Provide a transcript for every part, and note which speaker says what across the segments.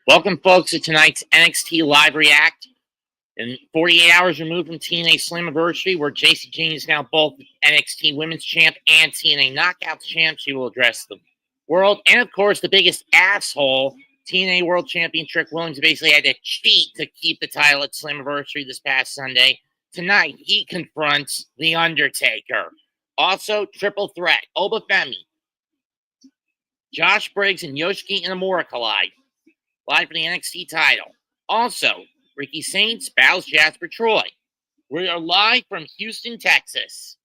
Speaker 1: Welcome, folks, to tonight's NXT Live React. And 48 hours removed from TNA Slammiversary, where Jacy Jane is now both NXT Women's Champ and TNA Knockouts Champ. She will address the world. And, of course, the biggest asshole, TNA World Champion Trick Williams, basically had to cheat to keep the title at Slammiversary this past Sunday. Tonight, he confronts The Undertaker. Also, triple threat, Oba Femi, Josh Briggs, and Yoshiki Inamura collide. Live for the NXT title. Also, Ricky Saints battles Jasper Troy. We are live from Houston, Texas.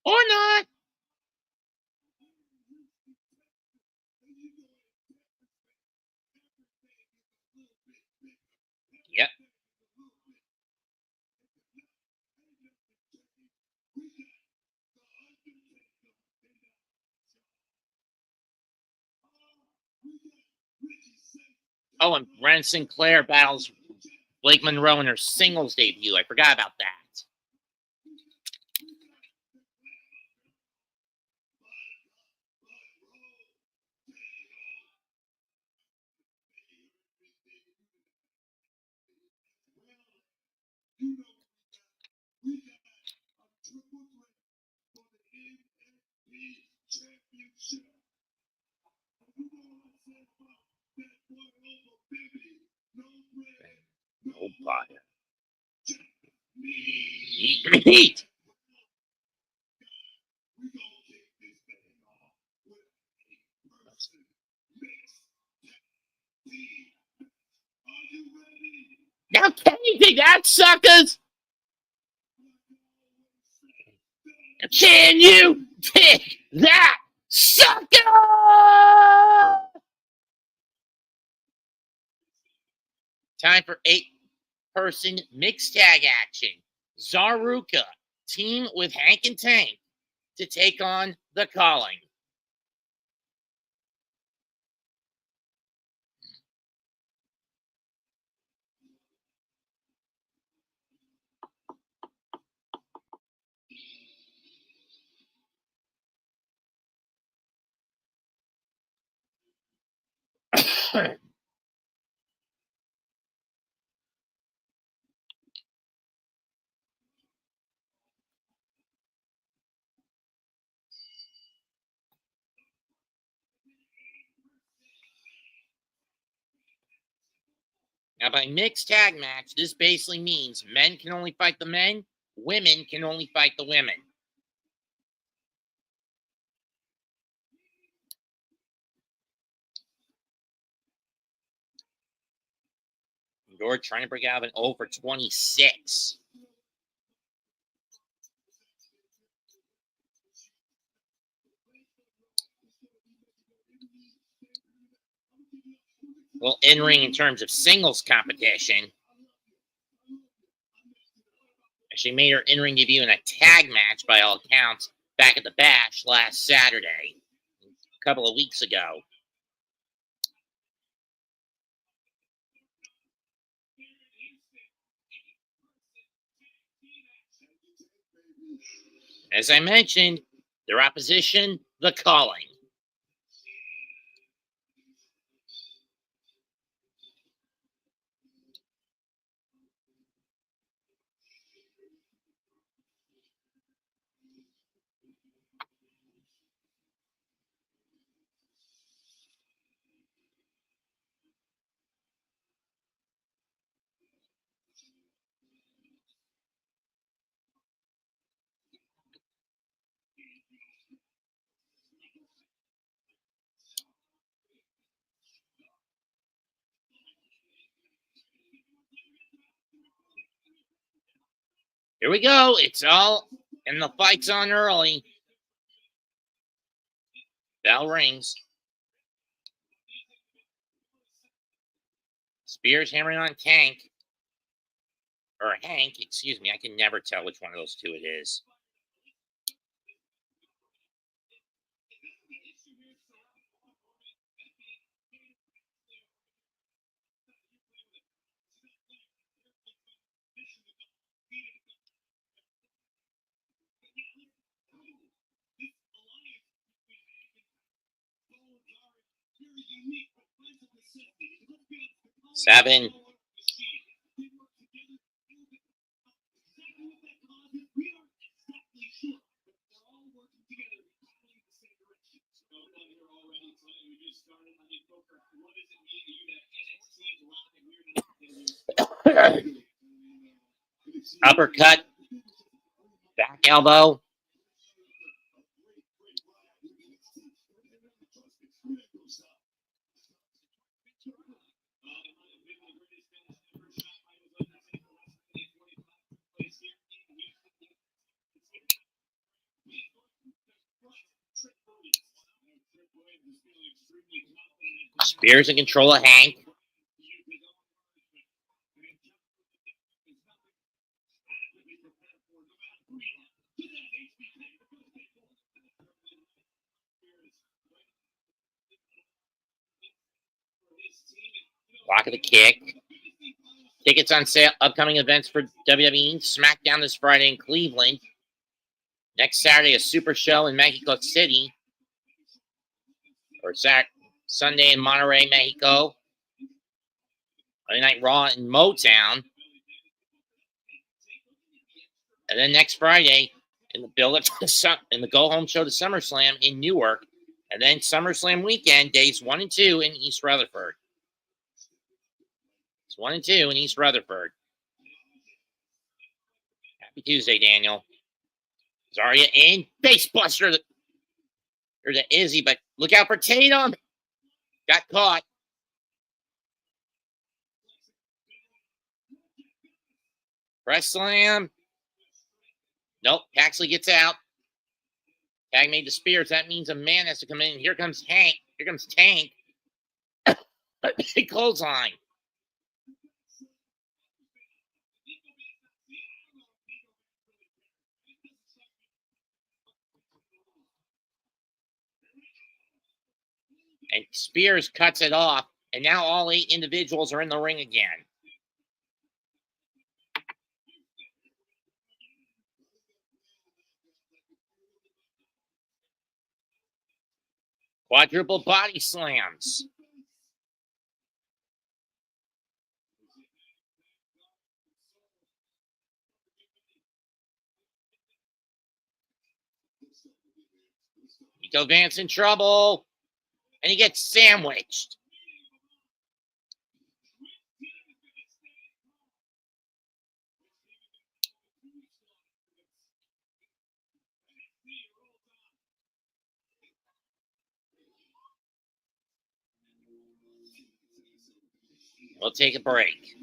Speaker 1: Or not. Yep. Oh, and Wren Sinclair battles Blake Monroe in her singles debut. I forgot about that. Nobody. Eat meat. Now can you take that, suckers? Can you take that, sucker? Time for 8-person mixed tag action. Zaruka team with Hank and Tank to take on The Calling. Now, by mixed tag match, this basically means men can only fight the men, women can only fight the women. You're trying to break out of an 0 for 26. Well, in-ring in terms of singles competition. She made her in-ring debut in a tag match, by all accounts, back at the Bash last Saturday, a couple of weeks ago. As I mentioned, their opposition, The Calling. Here we go. It's all, and the fight's on early. Bell rings. Spears hammering on Tank. Or Hank, excuse me. I can never tell which one of those two it is. Seven. Uppercut. Back elbow. Spears in control of Hank. Block of the kick. Tickets on sale. Upcoming events for WWE. SmackDown this Friday in Cleveland. Next Saturday, a Super Show in Mexico City. Or Sunday in Monterrey, Mexico. Monday Night Raw in Motown. And then next Friday, in the build-up to in the go-home show to SummerSlam in Newark. And then SummerSlam weekend, days 1 and 2 in East Rutherford. It's 1 and 2 in East Rutherford. Happy Tuesday, Daniel. Zarya in. Face buster. Or the Izzy, but look out for Tatum. Got caught. Press slam. Nope. Paxley gets out. Tag made the Spears. That means a man has to come in. Here comes Hank. Here comes Tank. Big clothesline. And Spears cuts it off. And now all 8 individuals are in the ring again. Quadruple body slams. Nico Vance in trouble. And he gets sandwiched. We'll take a break.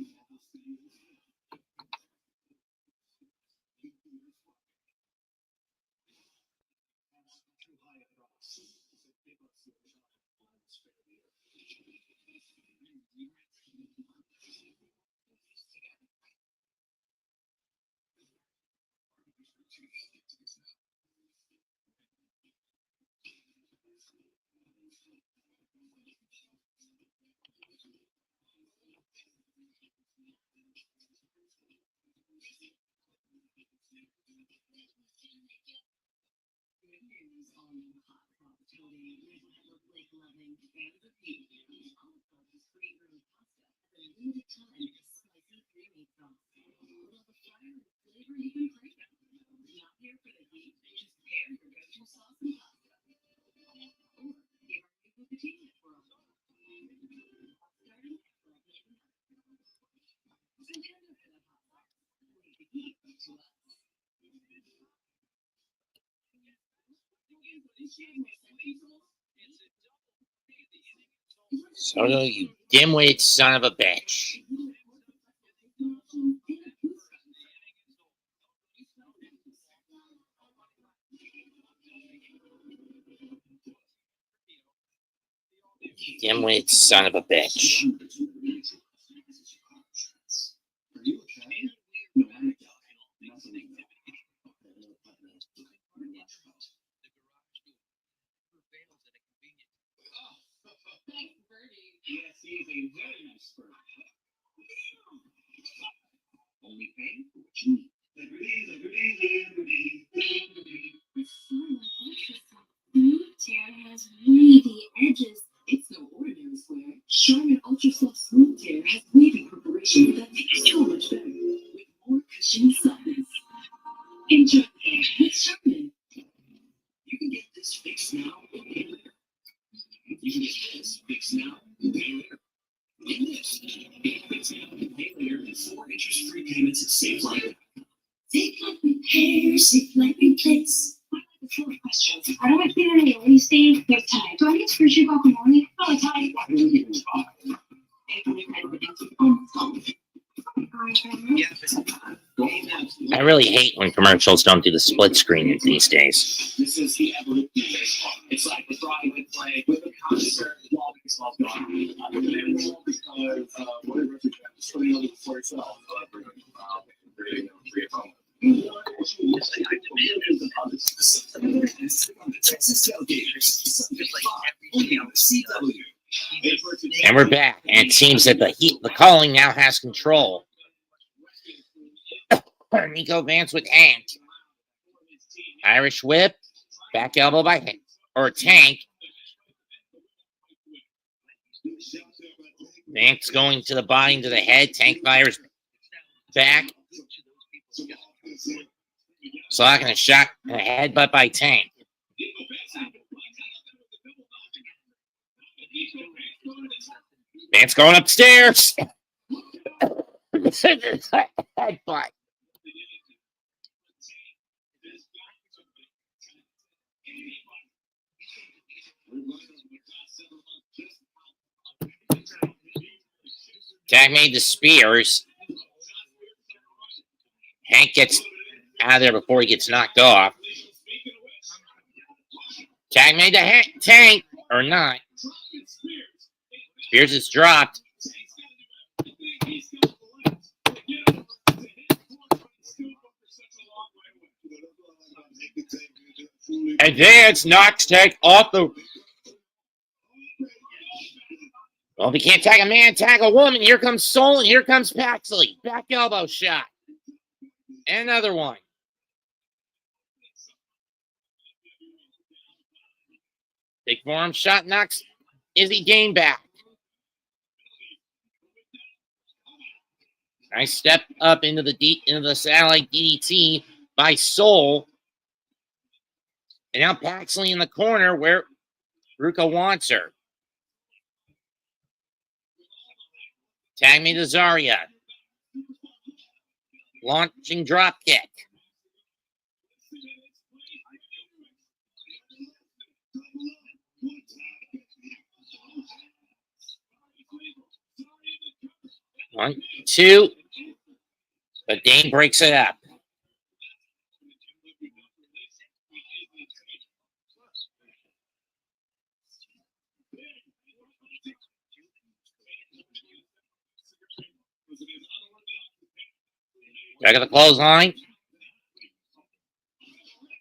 Speaker 1: Soto, you dimwit son of a bitch. Dimwit son of a bitch.
Speaker 2: Has wavy edges. It's no ordinary square. Charmin Ultra Soft Smooth Tear has wavy preparation that makes so much better with more cushiony softness. Enjoy it with Charmin. You can get this fixed now or pay later. You can get this fixed now or pay later. Get this fixed now and pay later in 4 interest-free payments at Save Life. Save Life Repair, Save Life Replace. Full of questions. I don't like feeling any release date. They're tied. Do I get free ship off in the morning? Oh, tied. I really get this off.
Speaker 1: I really hate when commercials don't do the split screen these days.
Speaker 2: This is the evolution of baseball. It's like the Friday would play with the concert while baseball's going on. Because whatever it's just putting on for itself.
Speaker 1: And we're back, and it seems that the calling now has control. Nico Vance with Hank. Irish whip, back elbow by Hank, or Tank. Vance going to the body, into the head. Tank fires back. Slocking a shot and a headbutt by Tank. Vance going upstairs. Headbutt. Tag made the spears. Hank gets out of there before he gets knocked off. Tag made the Tank, or not. Spears is dropped. Advance knocks Tank off the... Well, if you can't tag a man, tag a woman. Here comes Soul, and here comes Paxley. Back elbow shot. And another one. Big forearm shot knocks Izzy Game back. Nice step up into the satellite DDT by Soul. And now Paxley in the corner where Ruka wants her. Tag me to Zarya. Launching drop kick. One, two. But Dane breaks it up. Back of the clothesline.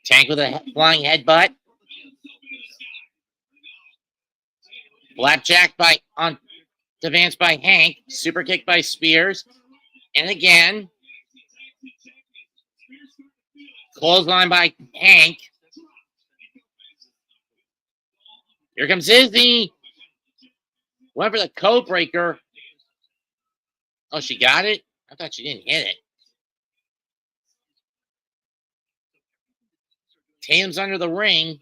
Speaker 1: Tank with a flying headbutt. Flapjack on Vance by Hank. Super kick by Spears. And again. Clothesline by Hank. Here comes Izzy. Went for the code breaker. Oh, she got it? I thought she didn't hit it. Tatum's under the ring.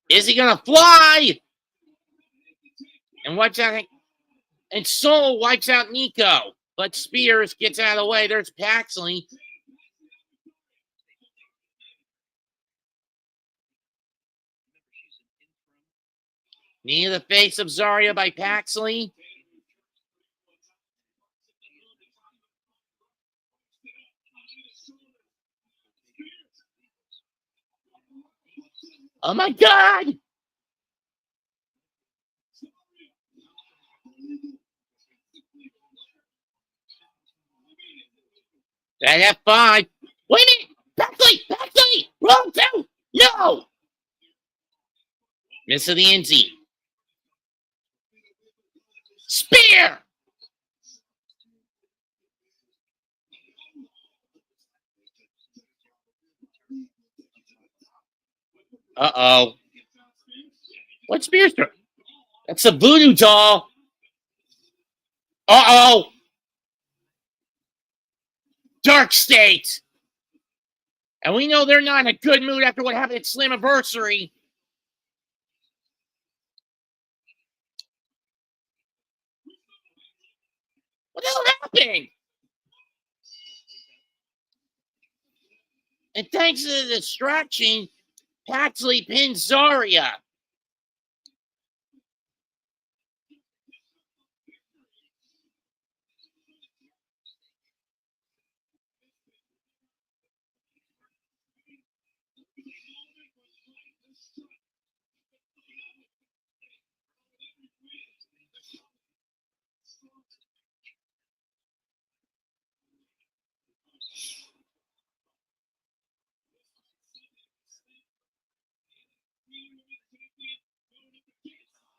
Speaker 1: Is he gonna fly? And wipes out. And Soul wipes out Nico. But Spears gets out of the way. There's Paxley. Knee to the face of Zarya by Paxley. Oh my God! That F5. Wait a minute! Paxley! Wrong two! No! Miss of the NZ. Spear! Uh-oh. What Spear's throw? That's a voodoo doll. Uh-oh. Darkstate. And we know they're not in a good mood after what happened at Slammiversary. What the hell happened? And thanks to the distraction, Paxley pins Zarya.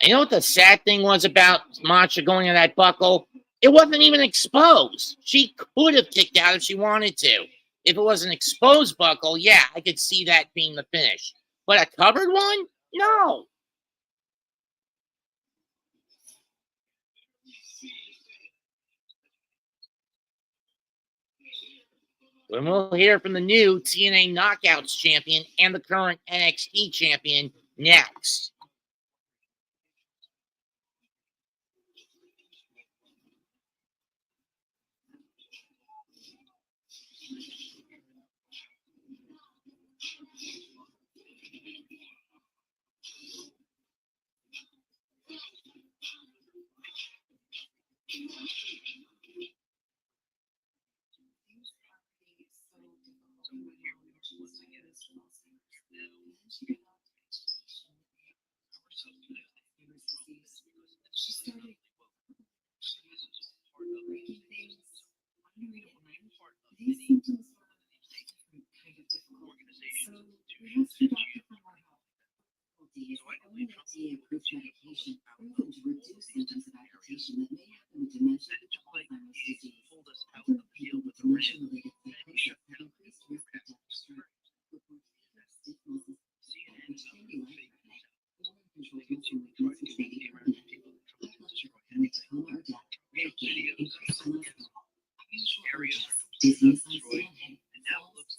Speaker 1: And you know what the sad thing was about Masha going to that buckle? It wasn't even exposed. She could have kicked out if she wanted to. If it was an exposed buckle, yeah, I could see that being the finish. But a covered one? No. And we'll hear from the new TNA Knockouts champion and the current NXT champion next.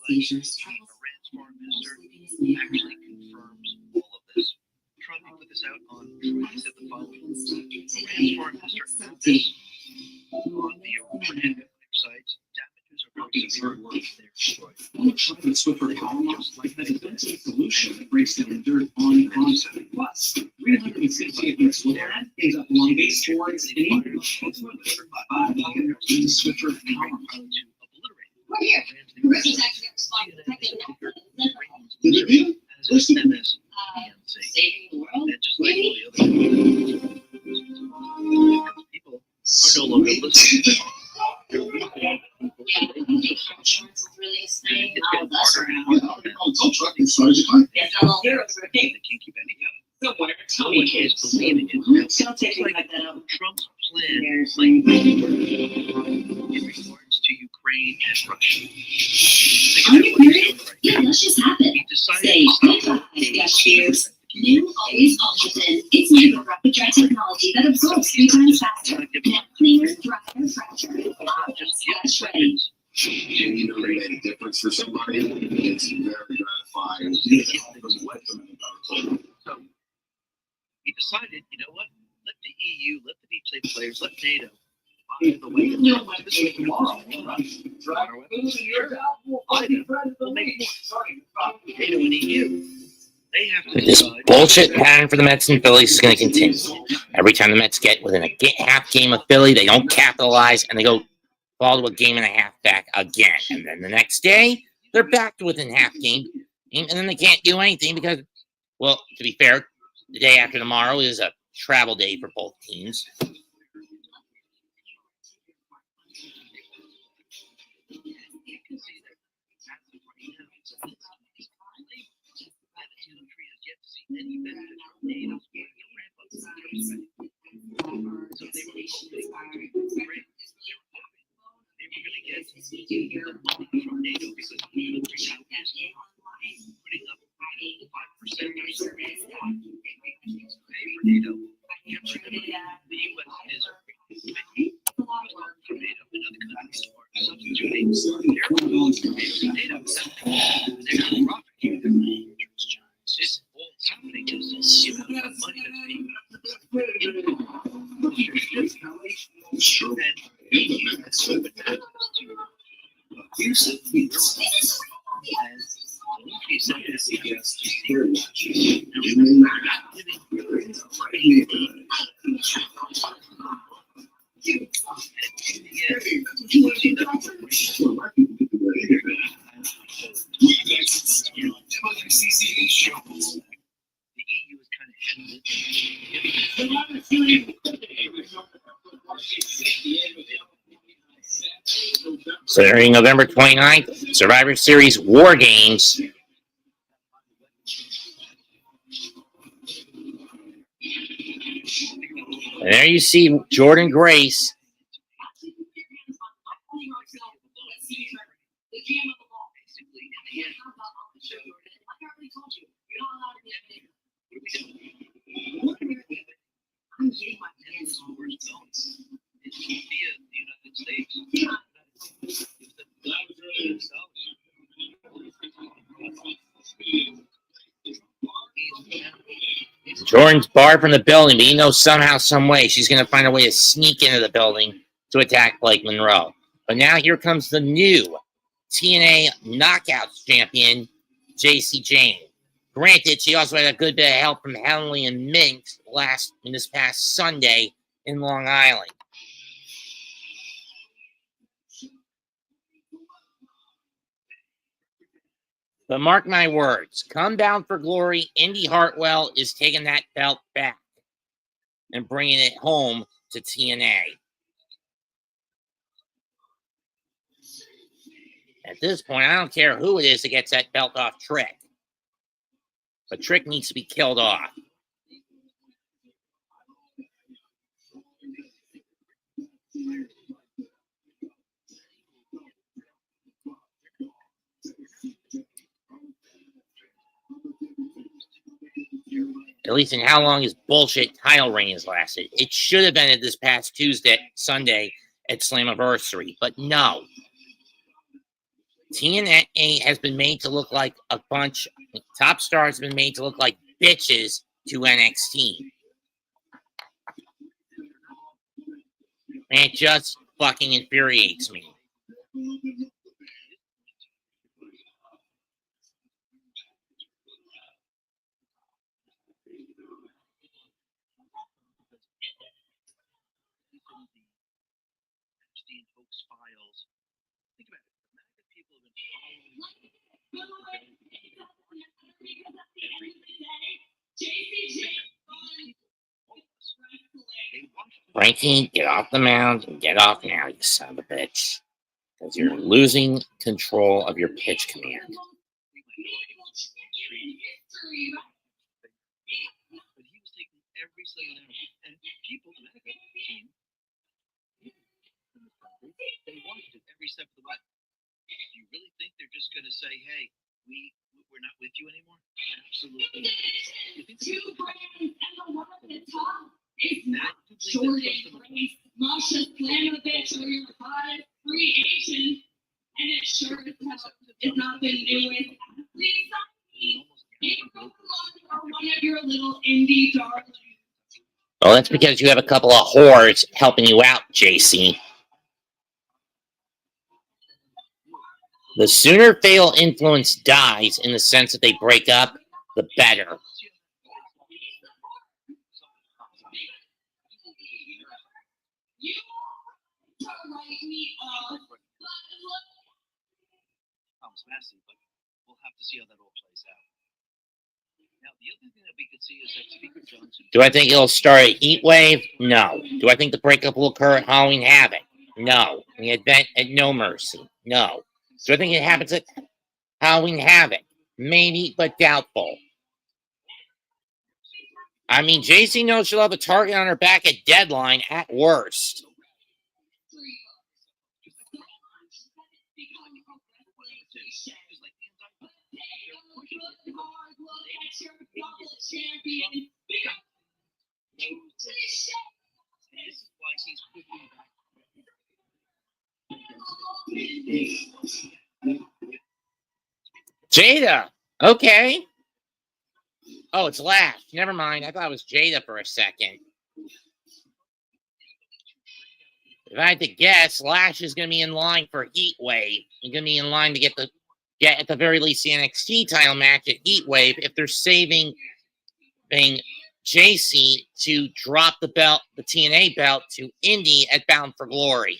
Speaker 2: Seizures, actually confirms all of this. Trump put this out on Truth. He said the following: Transform has started this on the overhead sites. Damages are very severe. They're destroyed.
Speaker 3: Chocolate Swiffer Power Loss like a defensive solution that breaks down dirt on concept. Plus, 368 minutes Swiffer ends up long base boards and even Swiffer Power Loss.
Speaker 2: Right here. The rest is actually
Speaker 3: Did it be?
Speaker 2: saving the world. Maybe.
Speaker 3: People are no longer listening.
Speaker 2: Insurance is really staying all of us around.
Speaker 3: They can't keep anything.
Speaker 2: Someone tell
Speaker 3: No
Speaker 2: me,
Speaker 3: one is
Speaker 2: kids.
Speaker 3: believing it.
Speaker 2: Don't take me like that.
Speaker 3: Trump's plan in regards to Ukraine and Russia.
Speaker 2: Are you curious? Yeah, let's just have it.
Speaker 3: He decided
Speaker 2: Say,
Speaker 3: to stop
Speaker 2: cheers. New Always Ultra Thin. It's made with rapid dry technology that absorbs 3 times faster. Now cleaner, drier, fracture. Scratch ready.
Speaker 4: You know, they made a difference for somebody. It's very gratifying.
Speaker 3: So he decided, you know what? Let the EU, let the deep state players, let NATO buy the way tomorrow. We'll make more. NATO and EU. They have to
Speaker 1: This
Speaker 3: decide.
Speaker 1: bullshit pattern for the Mets and Phillies is going to continue. Every time the Mets get within a half game of Philly, they don't capitalize, and they go fall to a game and a half back again. And then the next day, they're back to within half game, and then they can't do anything because, well, to be fair, the day after tomorrow is a travel day for both teams. So during November 29th, Survivor Series War Games. And there you see Jordynne Grace. Jordan's barred from the building, but you know somehow, some way, she's going to find a way to sneak into the building to attack Blake Monroe. But now here comes the new TNA Knockouts champion, Jacy Jane. Granted, she also had a good bit of help from Henley and Mink this past Sunday in Long Island. But mark my words, come down for glory, Indy Hartwell is taking that belt back and bringing it home to TNA. At this point, I don't care who it is that gets that belt off Trick. But Trick needs to be killed off. At least in how long his bullshit title reign has lasted. It should have ended this past Sunday at Slammiversary, but no. TNA has been made to look like a bunch. Top stars have been made to look like bitches to NXT. And it just fucking infuriates me. Frankie, get off the mound and get off now, you son of a bitch. Because you're losing control of your pitch command.
Speaker 3: They watched it every step of the way. Do you really think they're just going to say, "Hey, we're not with you anymore"? Absolutely.
Speaker 2: Two brands and the one at the top is not Jordynne Grace, Masha Slammiversary or your hottest free agent, and it sure as hell is not the newest athlete signing. It broke along or one of your little indie darlings.
Speaker 1: Well, that's because you have a couple of whores helping you out, JC. The sooner fatal influence dies in the sense that they break up, the better.
Speaker 3: Tom's messy, but we'll have to see how that all plays out. Now, the other thing that we could see is that Speaker Johnson.
Speaker 1: Do I think it'll start a heat wave? No. Do I think the breakup will occur at Halloween Havoc? No. The event at No Mercy? No. Do I think it happens at Halloween Havoc? Maybe, but doubtful. I mean, JC knows she'll have a target on her back at Deadline at worst. Jada. Okay. Oh, it's Lash. Never mind. I thought it was Jada for a second. If I had to guess, Lash is going to be in line for Heat Wave. He's going to be in line to get at the very least the NXT title match at Heat Wave if they're saving Jacy to drop the belt, the TNA belt, to Indy at Bound for Glory.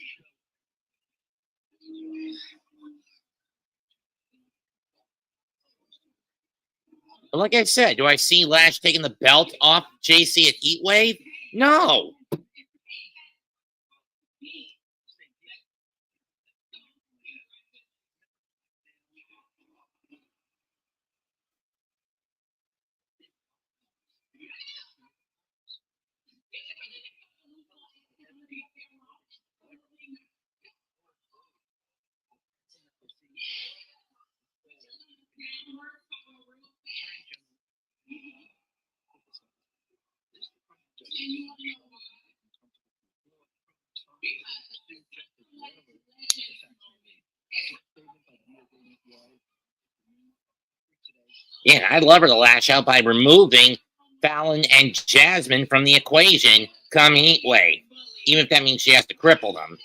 Speaker 1: But like I said, do I see Lash taking the belt off Jacy at Heat Wave? No. Yeah, I'd love her to lash out by removing Fallon and Jasmine from the equation come Heat Wave, even if that means she has to cripple them.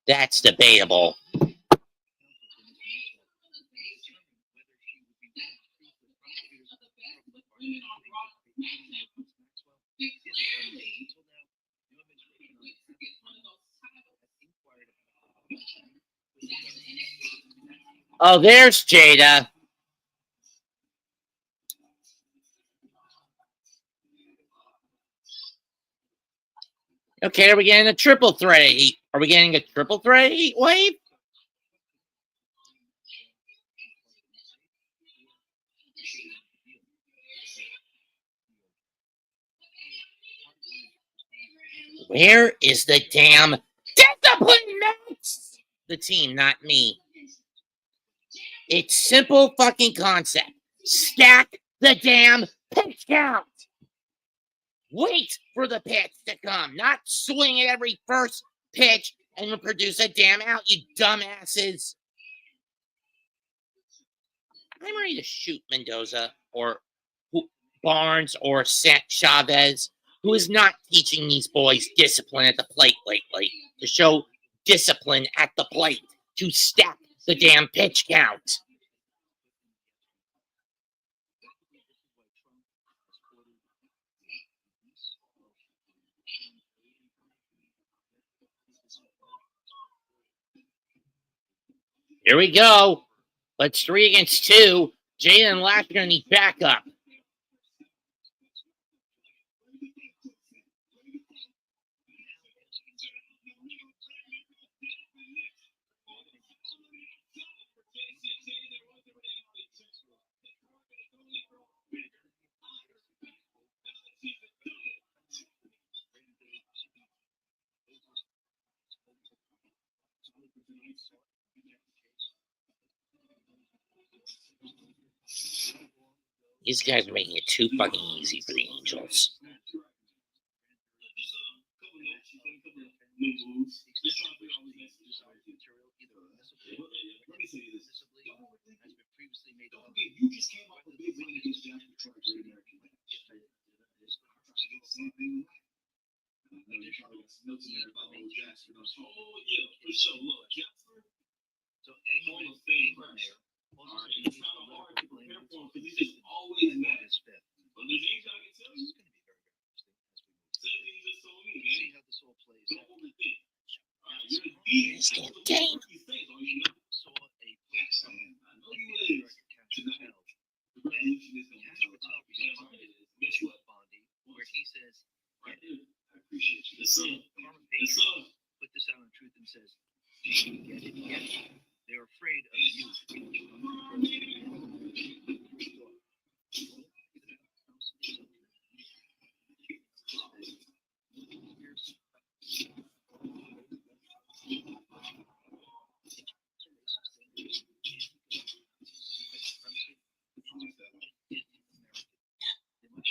Speaker 1: That's debatable. Oh, there's Jada. Okay, are we getting a triple threat? Are we getting a triple threat Heat Wave? Where is the damn discipline match? The team, not me. It's simple fucking concept. Stack the damn pitch count. Wait for the pitch to come, not swing at every first pitch and produce a damn out, you dumbasses. I'm ready to shoot Mendoza or Barnes or Chavez, who is not teaching these boys discipline at the plate lately, to show discipline at the plate, to stack the damn pitch count. Here we go. Let's 3 against 2. Jada and Lash are going to need backup. These guys are making it too fucking easy for the Angels. This damn game.
Speaker 3: Where he says, I appreciate you. Put this out in truth and says, get it. They're afraid of you.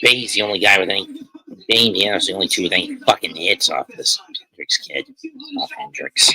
Speaker 1: Bay's the only guy with any. Bay and Deanna's the only two with any fucking hits off this Hendricks kid. Off Hendricks.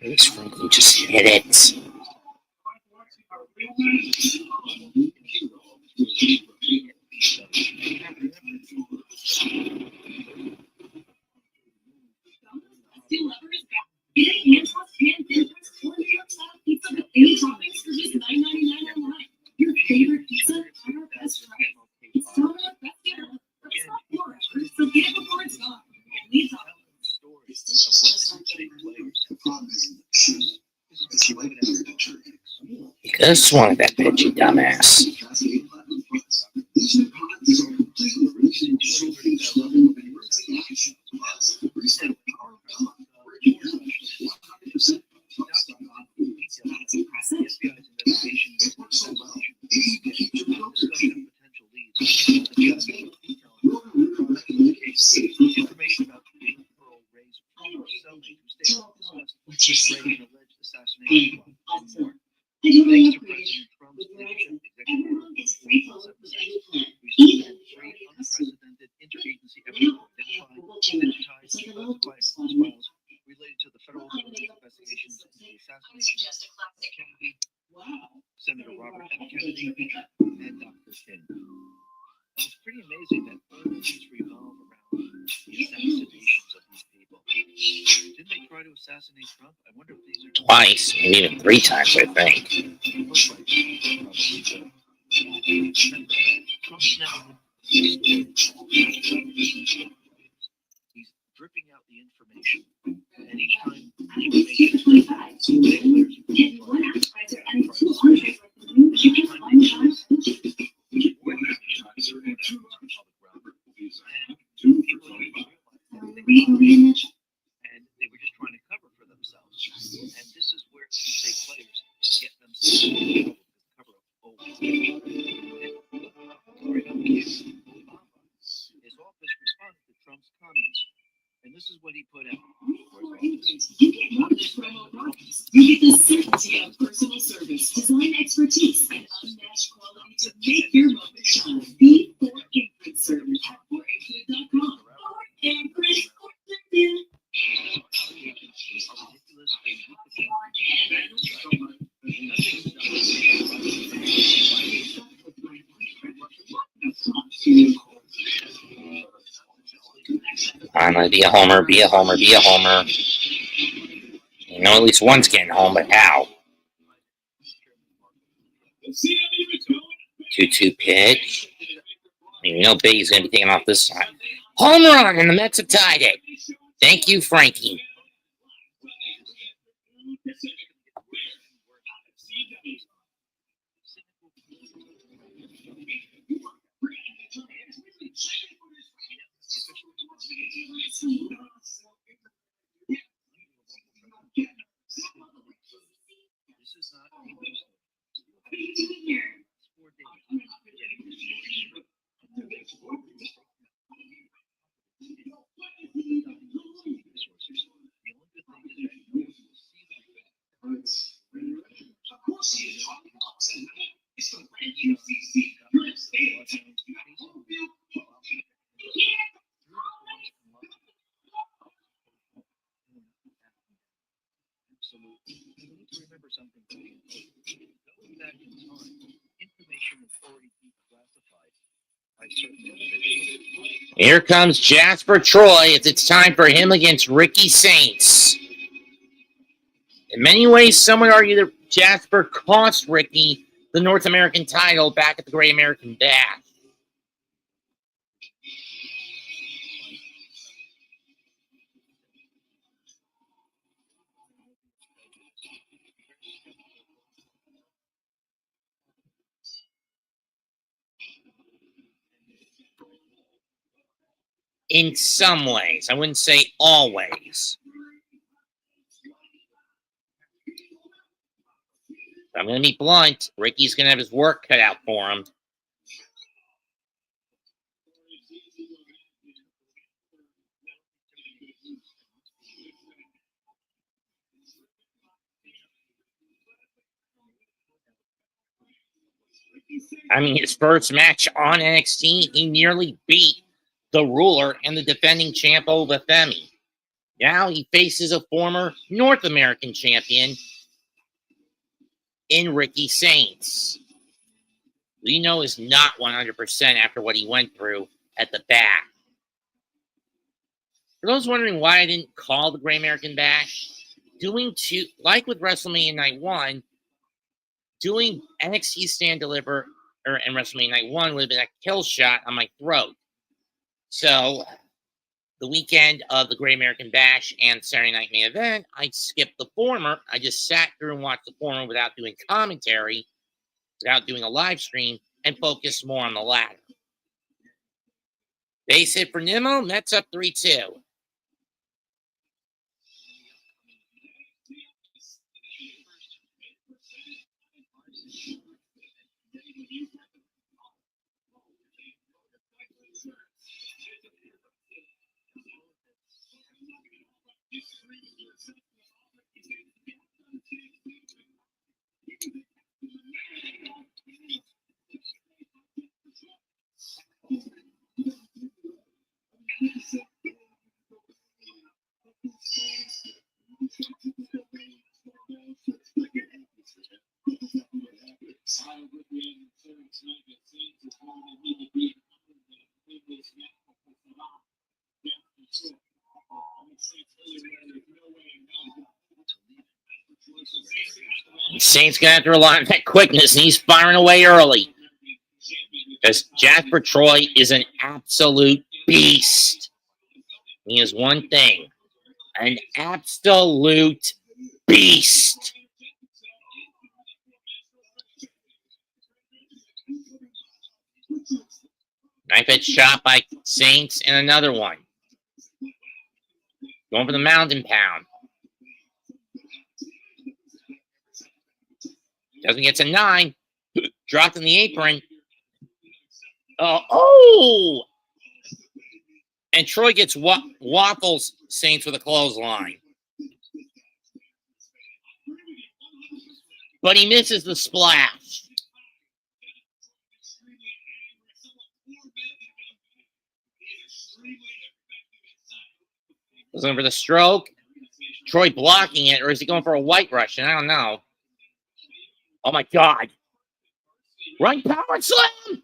Speaker 1: Ace Franklin just hit it.
Speaker 2: Your favorite pizza at our best price. It's not our best yet. It's not yours, so get it before it's gone. And leave out. This dish is just on
Speaker 4: The problem isn't it's like
Speaker 1: You could have swung that bitch, you dumbass.
Speaker 4: This new product is a completely original showcase level of emergency action. Plus, the reset power gone. 100% that's impressive. It works so well. You can keep your broker team.
Speaker 3: Information about the Pearl Ray's
Speaker 2: What's your secret?
Speaker 3: assassination plot.
Speaker 2: I totally
Speaker 3: Thanks to
Speaker 2: agree.
Speaker 3: President Trump's
Speaker 2: With
Speaker 3: leadership,
Speaker 2: everyone gets free phone with any plan.
Speaker 3: we
Speaker 2: Even
Speaker 3: started
Speaker 2: if
Speaker 3: three
Speaker 2: you're already a customer.
Speaker 3: unprecedented interagency
Speaker 2: Now,
Speaker 3: efforts
Speaker 2: I have
Speaker 3: to
Speaker 2: Google
Speaker 3: identify,
Speaker 2: Gemini.
Speaker 3: digitize,
Speaker 2: It's like a
Speaker 3: and
Speaker 2: little
Speaker 3: classify
Speaker 2: book
Speaker 3: files related to the federal government investigations into the assassination
Speaker 2: suggest a classic.
Speaker 3: Kennedy,
Speaker 2: Wow.
Speaker 3: Senator Robert F. Kennedy, and Dr. King. It's pretty amazing that all of these revolve around the assassinations of these people. Didn't they try to assassinate Trump? I wonder if these are
Speaker 1: Twice, maybe even 3 times, I think.
Speaker 3: Trump's now he's dripping out the information, and each time
Speaker 2: Keep 25. Get one appetizer and 2 entrees like the new chicken fine size.
Speaker 3: And they were just trying to cover for themselves. And this is where say players get themselves in trouble because cover his office responded to Trump's comments, and this is what he put out.
Speaker 2: You get more than promo products. You get the certainty of personal service, design expertise, and unmatched quality to make your moment shine. Be for Imprint Service at forimprint.com. Imprint.
Speaker 1: Finally, be a homer, be a homer, be a homer. You know, at least one's getting home, but how? 2-2 pitch. You know, Bay's going to be taking off this side. Home run, and the Mets have tied it. Thank you, Frankie. Here comes Jasper Troy. It's time for him against Ricky Saints. In many ways, some would argue that Jasper cost Ricky the North American title back at the Great American Bash. In some ways. I wouldn't say always. I'm going to be blunt. Ricky's going to have his work cut out for him. I mean, his first match on NXT, he nearly beat the ruler and the defending champ Oba Femi. Now he faces a former North American champion in Ricky Saints. We know is not 100% after what he went through at the back. For those wondering why I didn't call the Great American Bash, like with WrestleMania Night 1, doing NXT Stand Deliver and WrestleMania Night 1 would have been a kill shot on my throat. So, the weekend of the Great American Bash and Saturday Night Main Event, I skipped the former. I just sat through and watched the former without doing commentary, without doing a live stream, and focused more on the latter. Base hit for Nimmo, Mets up 3-2. Saints gonna have to rely on that quickness, and he's firing away early. Because Jasper Troy is an absolute beast. He is one thing. An absolute beast. Knife edge shot by Saints, and another one. Going for the mountain pound. Doesn't get to 9. Dropped in the apron. Oh! And Troy gets waffles Saints with a clothesline. But he misses the splash. Goes in for the stroke. Troy blocking it, or is he going for a white Russian? I don't know. Oh my God. Run power slam!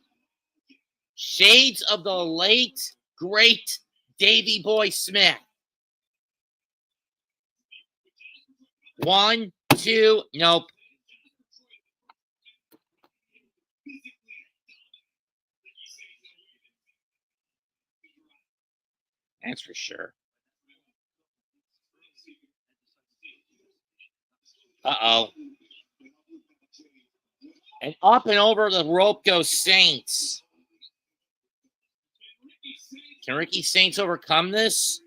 Speaker 1: Shades of the late, great Davey Boy Smith. 1, 2, nope. That's for sure. Uh-oh. And up and over the rope goes Saints. Can Ricky Saints overcome this?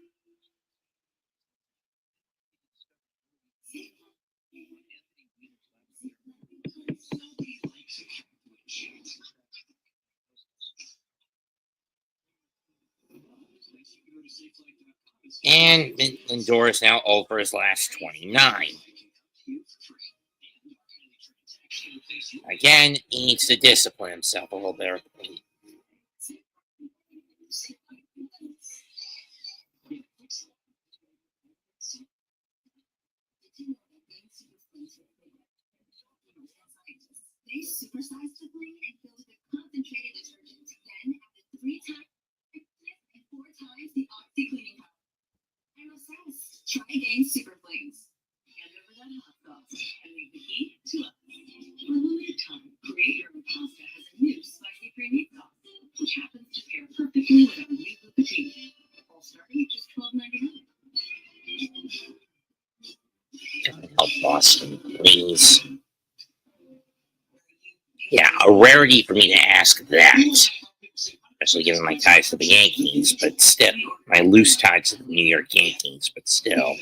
Speaker 1: And Lindor is now over his last 29. Again, he needs to discipline himself a little bit.
Speaker 2: They supersized the blade and filled it with concentrated detergent. Then added 3 times and 4 times the Oxy cleaning powder. I'm obsessed. Try again Super Flings. Hand over that hot sauce and leave the heat to us. For a limited time, Great Herb Pasta has a new spicy cream meat sauce, which happens to pair perfectly with our new poutine. All starting at just $12.99.
Speaker 1: Help Boston, please. Yeah, a rarity for me to ask that. Especially given my ties to the Yankees, but still. My loose ties to the New York Yankees, but still.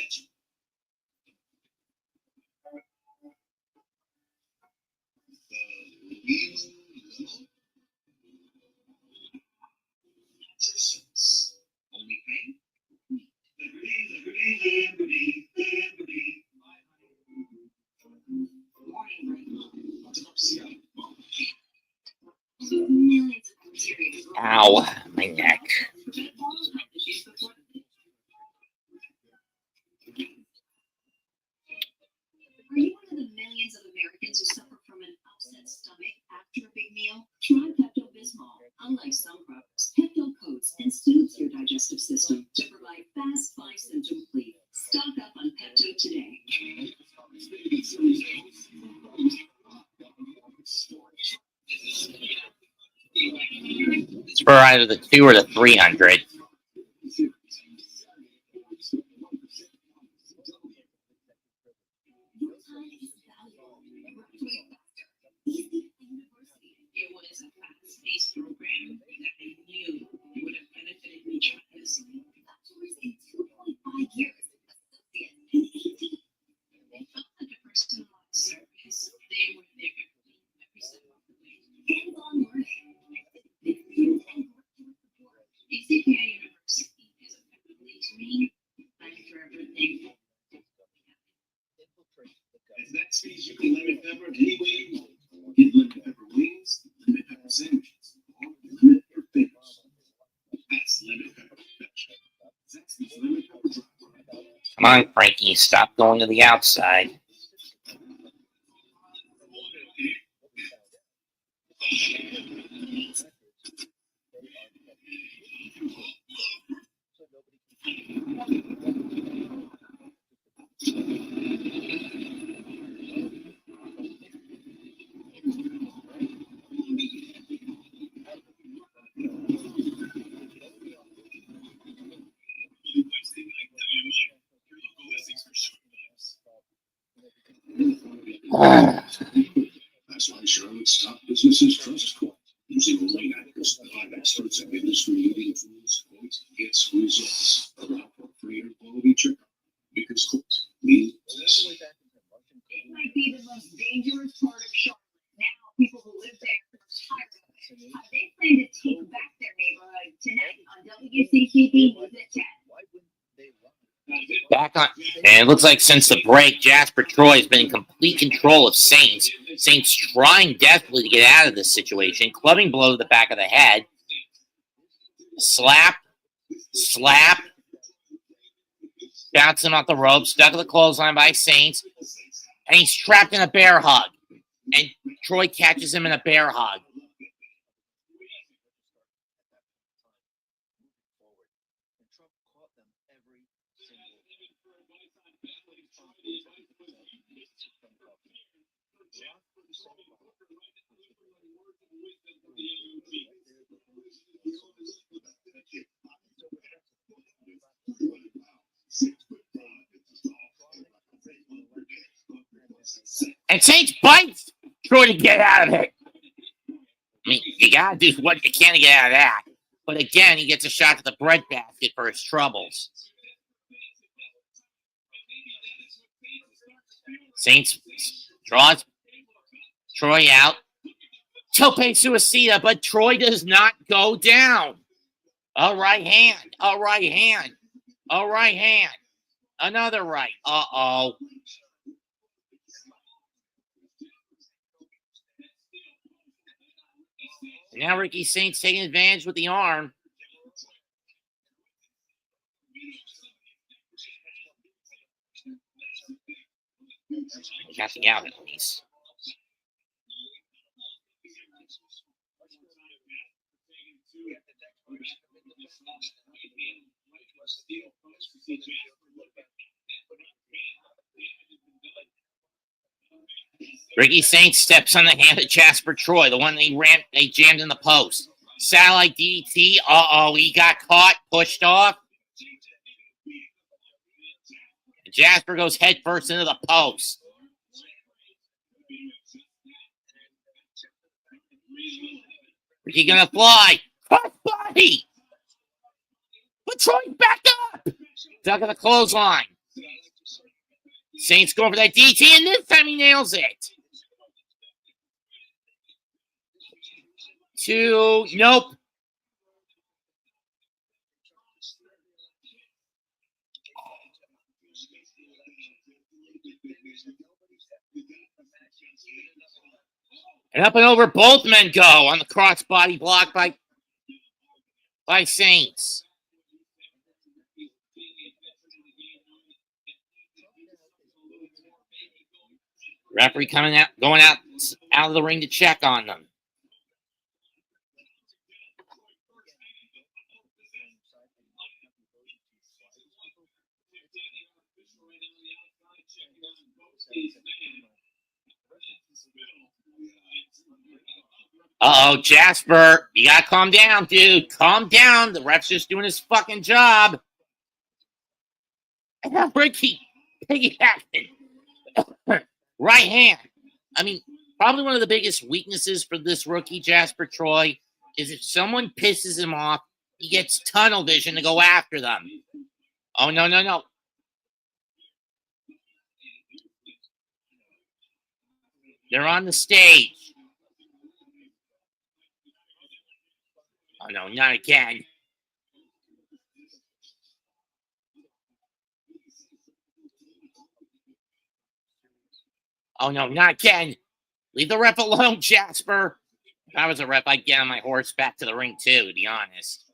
Speaker 4: Only pay.
Speaker 2: Millions of materials.
Speaker 1: Ow, my neck.
Speaker 2: Are you one of the millions of Americans who suffer from an upset stomach after a big meal? Try Pepto-Bismol. Unlike some products, Pepto coats and soothes your digestive system to provide fast, 5-symptom relief. Stock up on Pepto today.
Speaker 1: It's for either the 2 or the 300.
Speaker 2: Your time is valuable. Graduate faster. Easy University. It was a fast-paced program that I knew would have benefited me tremendously. Bachelor's in 2.5 years. Associate in 18. They felt like a personalized service. They were there every step of the way. Hands-on learning. ACPI University is a family to me. I'm forever thankful.
Speaker 4: As that speech, you can lemon pepper any way you want. Get lemon pepper wings, lemon pepper sandwiches, or lemon pepper fingers. That's lemon pepper perfection. Zaxby's lemon pepper dry.
Speaker 1: Come on, Frankie, stop going to the outside.
Speaker 4: That's why Charlotte's top businesses trust Court. Using only actors and live experts and industry-leading tools, Court gets results. Allow for free and quality checkup. Because Court means this.
Speaker 2: It might be the most dangerous part of Charlotte. Now, people who live there are tired of it. They plan to take back their neighborhood tonight on WCCP News at 10.
Speaker 1: Back on, and it looks like since the break, Jasper Troy has been in complete control of Saints. Saints trying desperately to get out of this situation. Clubbing blow to the back of the head. Slap. Slap. Bouncing off the rope. Stuck in the clothesline by Saints. And he's trapped in a bear hug. And Troy catches him in a bear hug. And Saints bites Troy to get out of it. I mean, you gotta do what you can to get out of that. But again, he gets a shot to the breadbasket for his troubles. Saints draws Troy out. Tope suicida, but Troy does not go down. A right hand. A right hand. A right hand. Another right. Uh-oh. Now Ricky Saints taking advantage with the arm. Catching out at least. Ricky Saints steps on the hand of Jasper Troy, the one they jammed in the post. Satellite DDT. Uh-oh, he got caught, pushed off. And Jasper goes head first into the post. Ricky gonna fly. Cross body. But Troy back up. Stuck in the clothesline. Saints going for that DT, and this time he nails it. 2. Nope. And up and over, both men go on the crossbody block by Saints. Referee coming out, going out of the ring to check on them. Uh-oh, Jasper, you gotta calm down, dude. Calm down. The ref's just doing his fucking job. And now Ricky piggybacking. Right hand. I mean, probably one of the biggest weaknesses for this rookie, Jasper Troy, is if someone pisses him off, he gets tunnel vision to go after them. Oh, no, no, no. They're on the stage. Oh, no, not again. Oh, no, not again. Leave the ref alone, Jasper. If I was a ref, I'd get on my horse back to the ring, too, to be honest.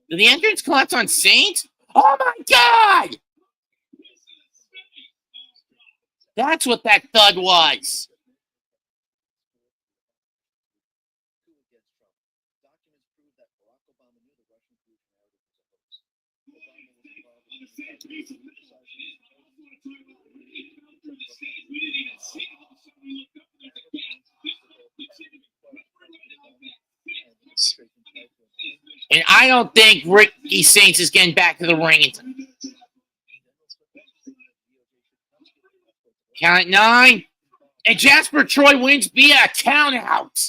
Speaker 1: Did the entrance collapse on Saints? Oh, my God! That's what that thud was. And I don't think Ricky Saints is getting back to the ring. Count at 9. And Jasper Troy wins via count out.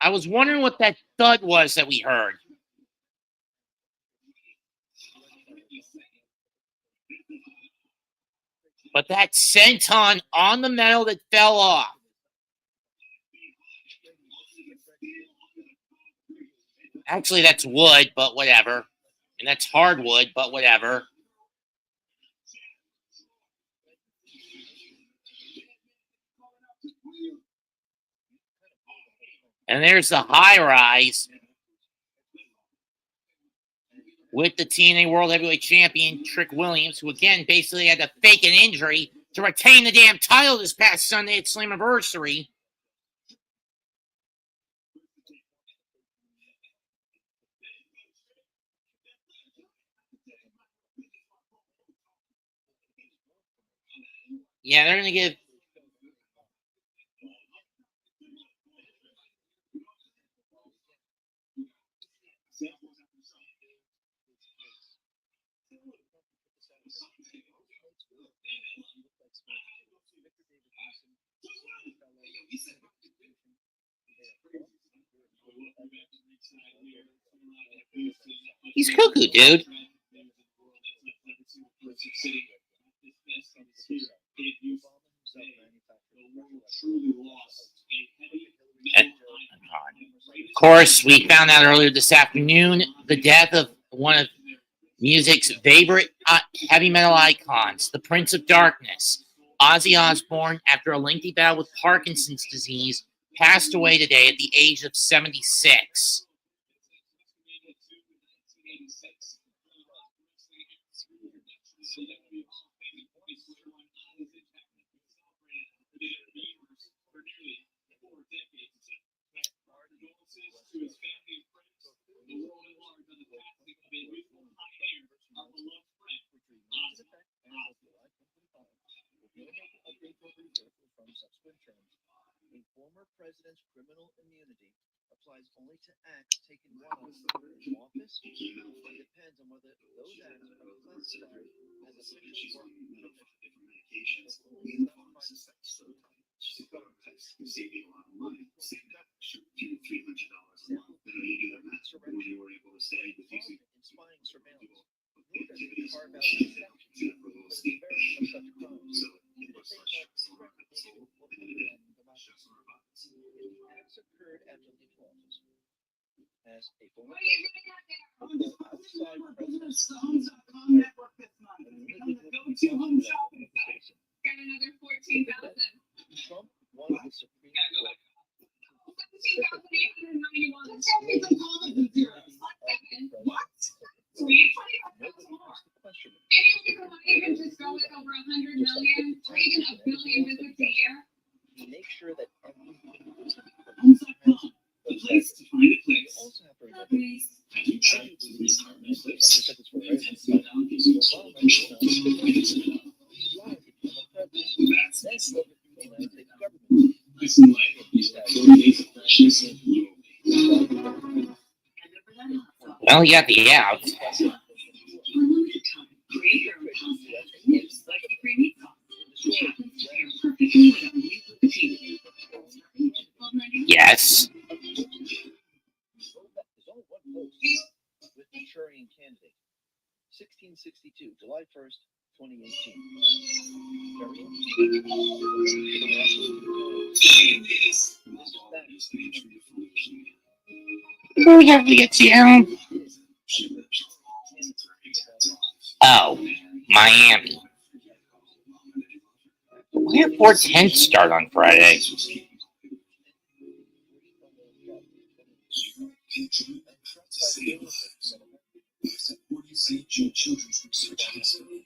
Speaker 1: I was wondering what that thud was that we heard. But that senton on the metal that fell off. Actually, that's wood, but whatever. And that's hardwood, but whatever. And there's the high rise with the TNA World Heavyweight Champion, Trick Williams, who again basically had to fake an injury to retain the damn title this past Sunday at Slammiversary. Yeah, they're going to give... He's cuckoo, dude. Of course, we found out earlier this afternoon the death of one of music's favorite heavy metal icons, the Prince of Darkness, Ozzy Osbourne, after a lengthy battle with Parkinson's disease, passed away today at the age of 76.
Speaker 3: A former president's criminal immunity applies only to acts taken while in office and depends on whether those acts are classified as official or inspiring surveillance. Nor does it carve out exceptions for the severity of such crimes. Acts occurred after leaving office. As a former outside president,
Speaker 2: Got another 14,000.
Speaker 3: Trump wanted the Supreme Court
Speaker 2: 17,891. Seconds of all of the zeros. 1 second. What? Sweet. 25,000. Any of you might even just go with over 100 million or even a billion visits a year.
Speaker 3: Make sure that everything is
Speaker 4: The place to find a place.
Speaker 3: also have to remember
Speaker 2: Please.
Speaker 4: Have you checked the retirement place?
Speaker 3: this for
Speaker 4: It has been down these control control. It is enough. That's
Speaker 3: That's
Speaker 4: it.
Speaker 3: the United States government.
Speaker 4: This in life, these 40 days of freshness, you
Speaker 1: Well, you got the out.
Speaker 2: For a limited time, create your own pasta and slightly creamy sauce, which happens to pair perfectly with a meat with potato.
Speaker 1: Yes.
Speaker 3: There's only one post with Manchurian candidate. 1662, July 1st, 2018. Very
Speaker 1: We have to get down. Oh, Miami. We have 4:10 start on Friday.
Speaker 4: Children's Research Hospital.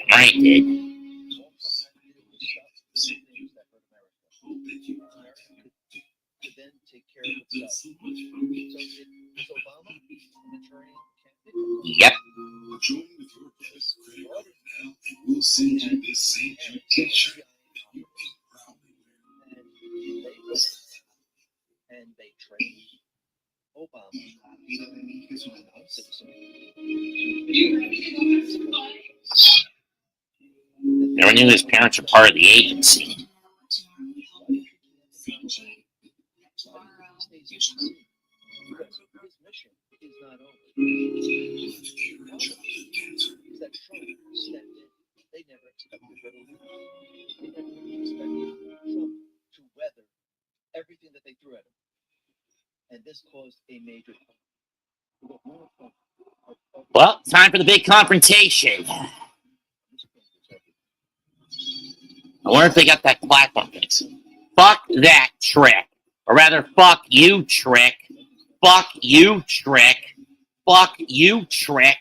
Speaker 1: Right, did.
Speaker 3: To then take care of itself. So is Obama a Manchurian candidate?
Speaker 1: Yep.
Speaker 4: Join with your best credit card now, and we'll send you this St. Jude t-shirt. You can proudly wear.
Speaker 3: And they trained Obama to be a non-citizen.
Speaker 2: You ready to go have some fun?
Speaker 1: Never knew his parents were part of the agency.
Speaker 3: His mission is not over. Is that Trump stepped in. They never expected Trump to weather everything that they threw at him. And this caused a major.
Speaker 1: Well, time for the big confrontation. I wonder if they got that platform fixed. Fuck that Trick. Or rather, fuck you, Trick. Fuck you, Trick. Fuck you, Trick.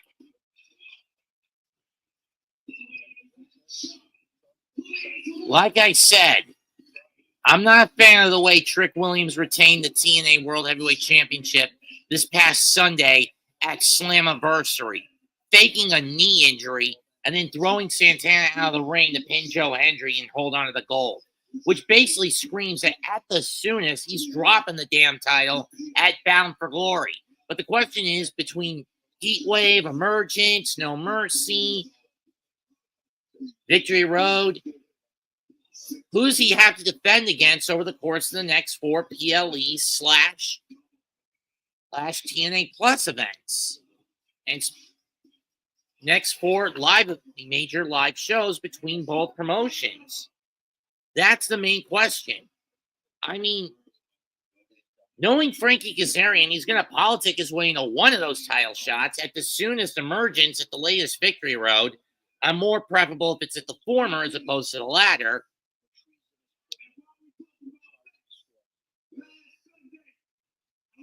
Speaker 1: Like I said, I'm not a fan of the way Trick Williams retained the TNA World Heavyweight Championship this past Sunday at Slammiversary, faking a knee injury and then throwing Santana out of the ring to pin Joe Hendry and hold on to the gold, which basically screams that at the soonest he's dropping the damn title at Bound for Glory. But the question is, between Heatwave, Emergence, No Mercy, Victory Road, who does he have to defend against over the course of the next 4 PLE slash TNA Plus events? And next 4 major live shows between both promotions. That's the main question. I mean, knowing Frankie Kazarian, he's going to politic his way into one of those title shots at the soonest Emergence at the latest Victory Road. I'm more preferable if it's at the former as opposed to the latter.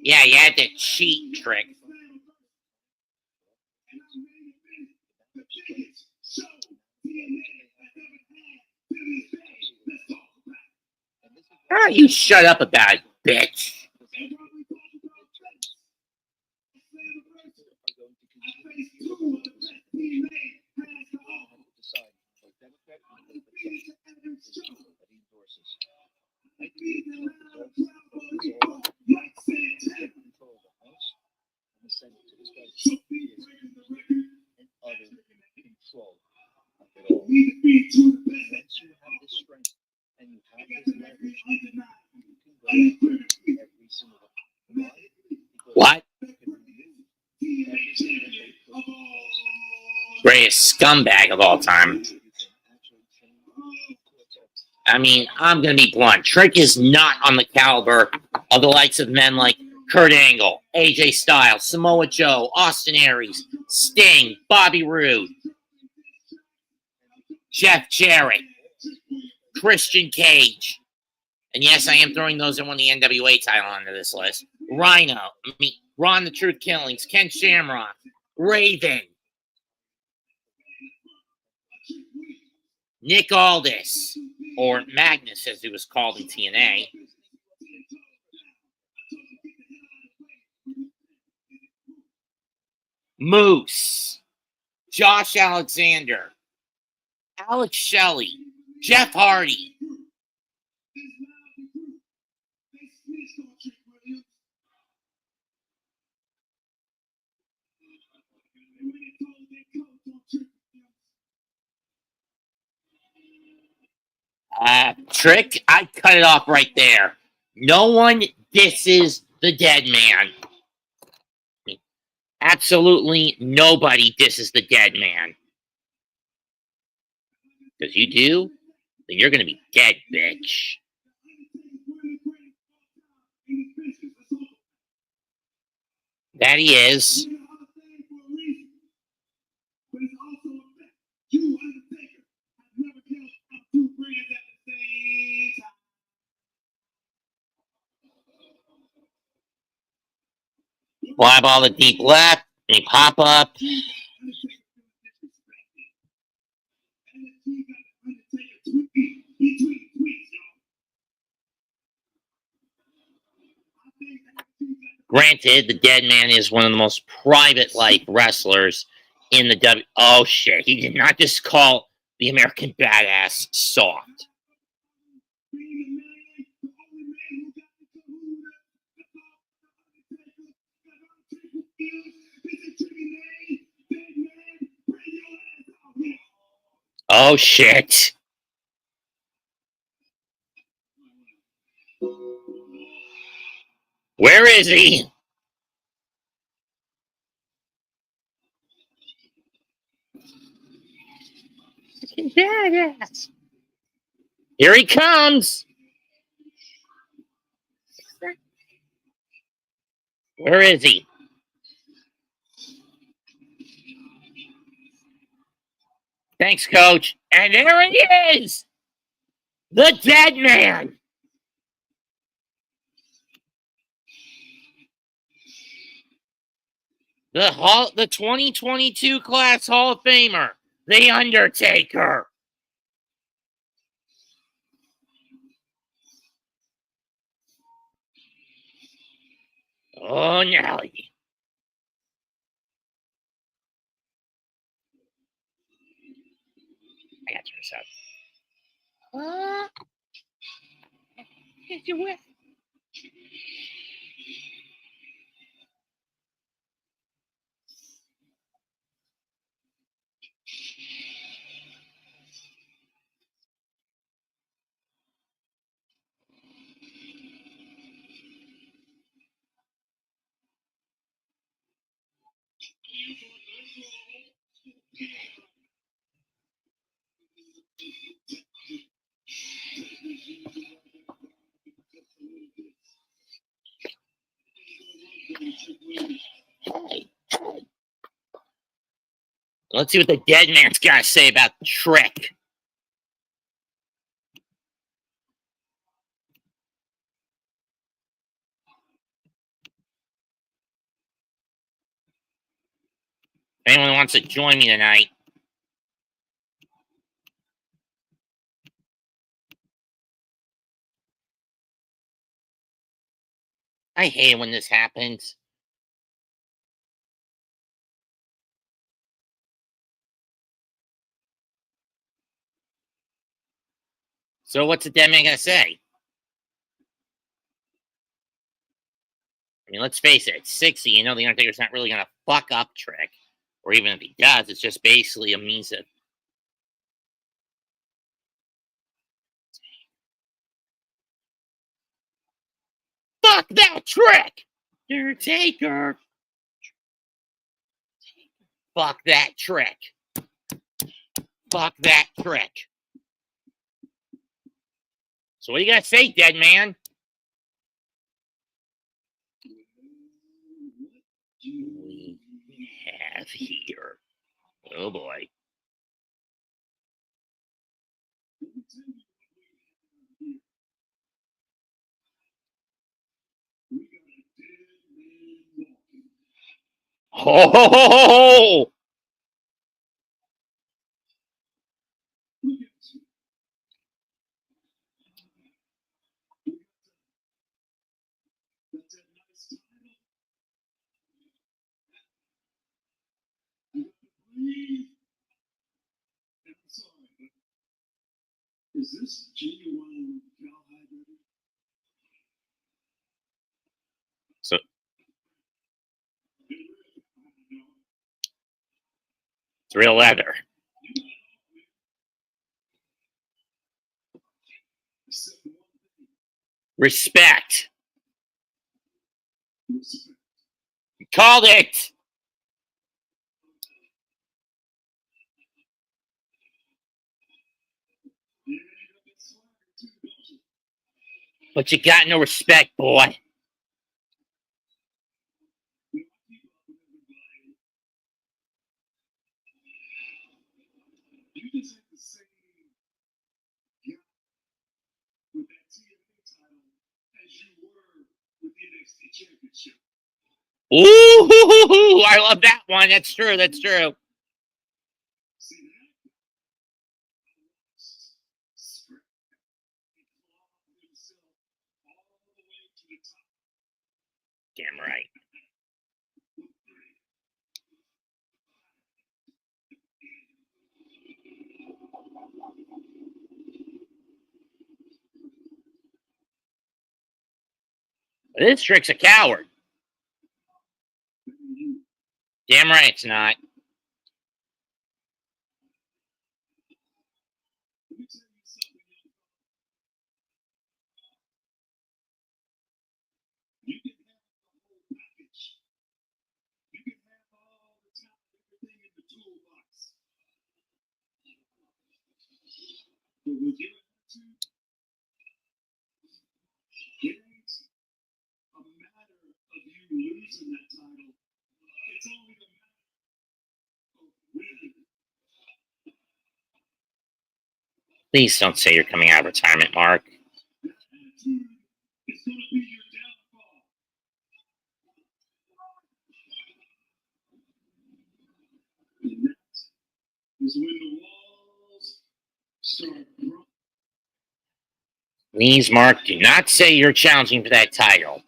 Speaker 1: Yeah, you had to cheat, Trick. Oh, you shut up about it, bitch. What? Greatest scumbag of all time. I mean, I'm going to be blunt. Trick is not on the caliber of the likes of men like Kurt Angle, AJ Styles, Samoa Joe, Austin Aries, Sting, Bobby Roode, Jeff Jarrett, Christian Cage. And yes, I am throwing those that won the NWA title onto this list. Rhino, Ron the Truth Killings, Ken Shamrock, Raven, Nick Aldis, or Magnus as he was called in TNA. Moose, Josh Alexander, Alex Shelley, Jeff Hardy. Trick, I cut it off right there. No one disses the dead man. Absolutely nobody disses the dead man. Because you do, then you're going to be dead, bitch. That he is. Fly ball to deep left. They pop up. Granted, the dead man is one of the most private life wrestlers in the W. Oh shit! He did not just call the American Badass soft. Oh shit! Where is he? Badass. Here he comes. Where is he? Thanks, Coach. And there he is! The dead man! The 2022 class Hall of Famer, The Undertaker. Oh, Nelly. I gotta turn this up. Get your whip. Hey. Let's see what the dead man's got to say about Trick. If anyone wants to join me tonight. I hate it when this happens. So what's the dead man gonna say? I mean, let's face it, 60, you know the Undertaker's not really gonna fuck up Trick. Or even if he does, it's just basically a means of... Fuck that Trick! Undertaker! Fuck that Trick. Fuck that Trick. So what do you gotta say, dead man? We have here. Oh boy. Oh!
Speaker 4: Is this genuine cowhide?
Speaker 1: So it's real leather. Respect. Called it. But you got no respect, boy.
Speaker 4: You can take the same gap with that TNA title as you were with the NXT Championship.
Speaker 1: Ooh, I love that one. That's true. That's true.
Speaker 4: See that? Spread and claw himself all the way to the top.
Speaker 1: Damn right. This Trick's a coward. Damn right it's not.
Speaker 4: Let me tell you something, you can have the whole package. You can have all the talent, everything in the toolbox. But with your attitude, it ain't a matter of you losing that title. It's only a matter of winning.
Speaker 1: Please don't say you're coming out of retirement, Mark.
Speaker 4: That attitude is going to be your downfall. And that is when the walls start crumbling.
Speaker 1: Please, Mark, do not say you're challenging for that title.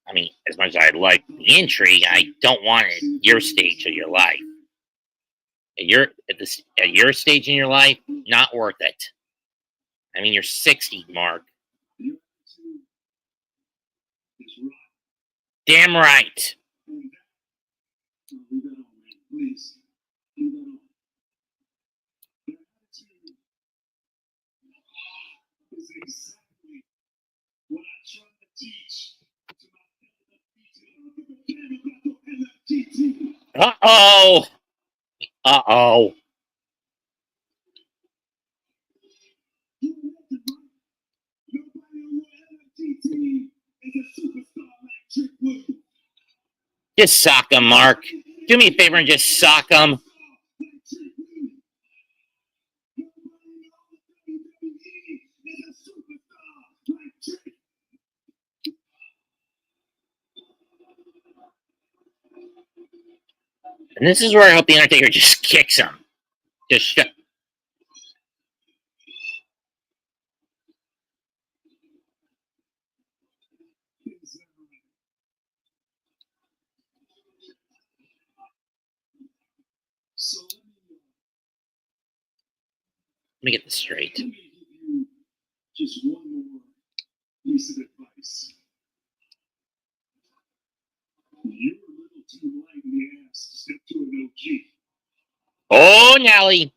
Speaker 1: I mean, as much as I like the intrigue, I don't want it at your stage of your life. At your stage in your life, not worth it. I mean, you're 60, Mark.
Speaker 4: Your attitude is right.
Speaker 1: Damn right.
Speaker 4: And that, leave that on, man. Please, leave that on. Your attitude is exactly what I try to teach to my LFT.
Speaker 1: Uh-oh. Uh-oh.
Speaker 4: You want to run. Nobody on your LFT team is a superstar like Trick Williams.
Speaker 1: Just sock him, Mark. Do me a favor and just sock him. And this is where I hope the Undertaker just kicks him. Just let me get this straight.
Speaker 4: Let me give you just one more piece of advice. You're a little too light in the ass to step to an OG.
Speaker 1: Oh, Nelly.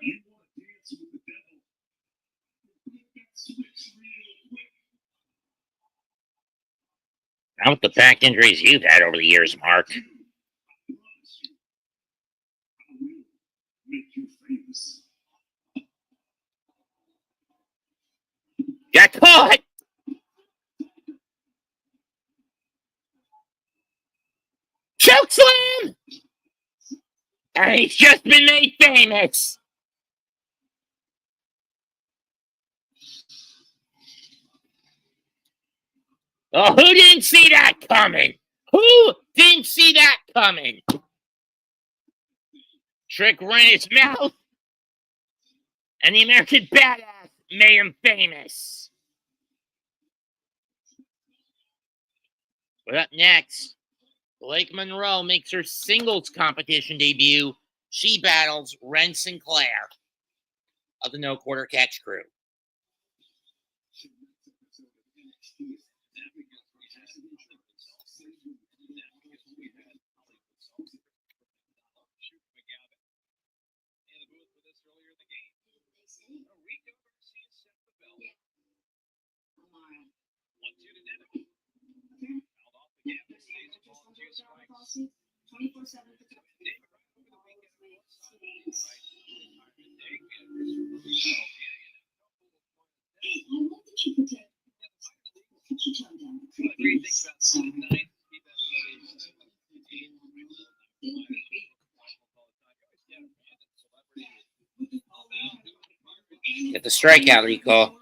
Speaker 4: You want to dance with the devil? Flip that switch real quick.
Speaker 1: Not with the back injuries you've had over the years, Mark.
Speaker 4: I promise you, I will make you famous.
Speaker 1: Got caught! Chokeslam! And he's just been made famous. Oh, who didn't see that coming? Who didn't see that coming? Trick ran his mouth, and the American Badass made him famous. But up next, Blake Monroe makes her singles competition debut. She battles Wren Sinclair of the No Quarter Catch crew. Get the strikeout, Rico.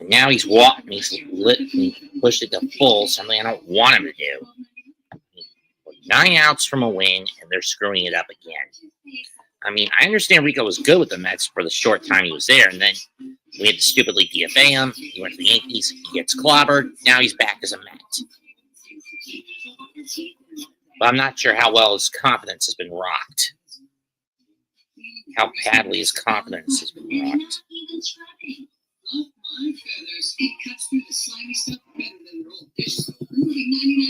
Speaker 1: Now he's walking. He's lit. He pushed it to full. Something I don't want him to do. 9 outs from a win, and they're screwing it up again. I mean, I understand Rico was good with the Mets for the short time he was there, and then we had to stupidly DFA him. He went to the Yankees. He gets clobbered. Now he's back as a Met. But I'm not sure how well his confidence has been rocked. How badly his confidence has been rocked.
Speaker 2: My feathers, it cuts through the slimy stuff better than the rolled dish soap, removing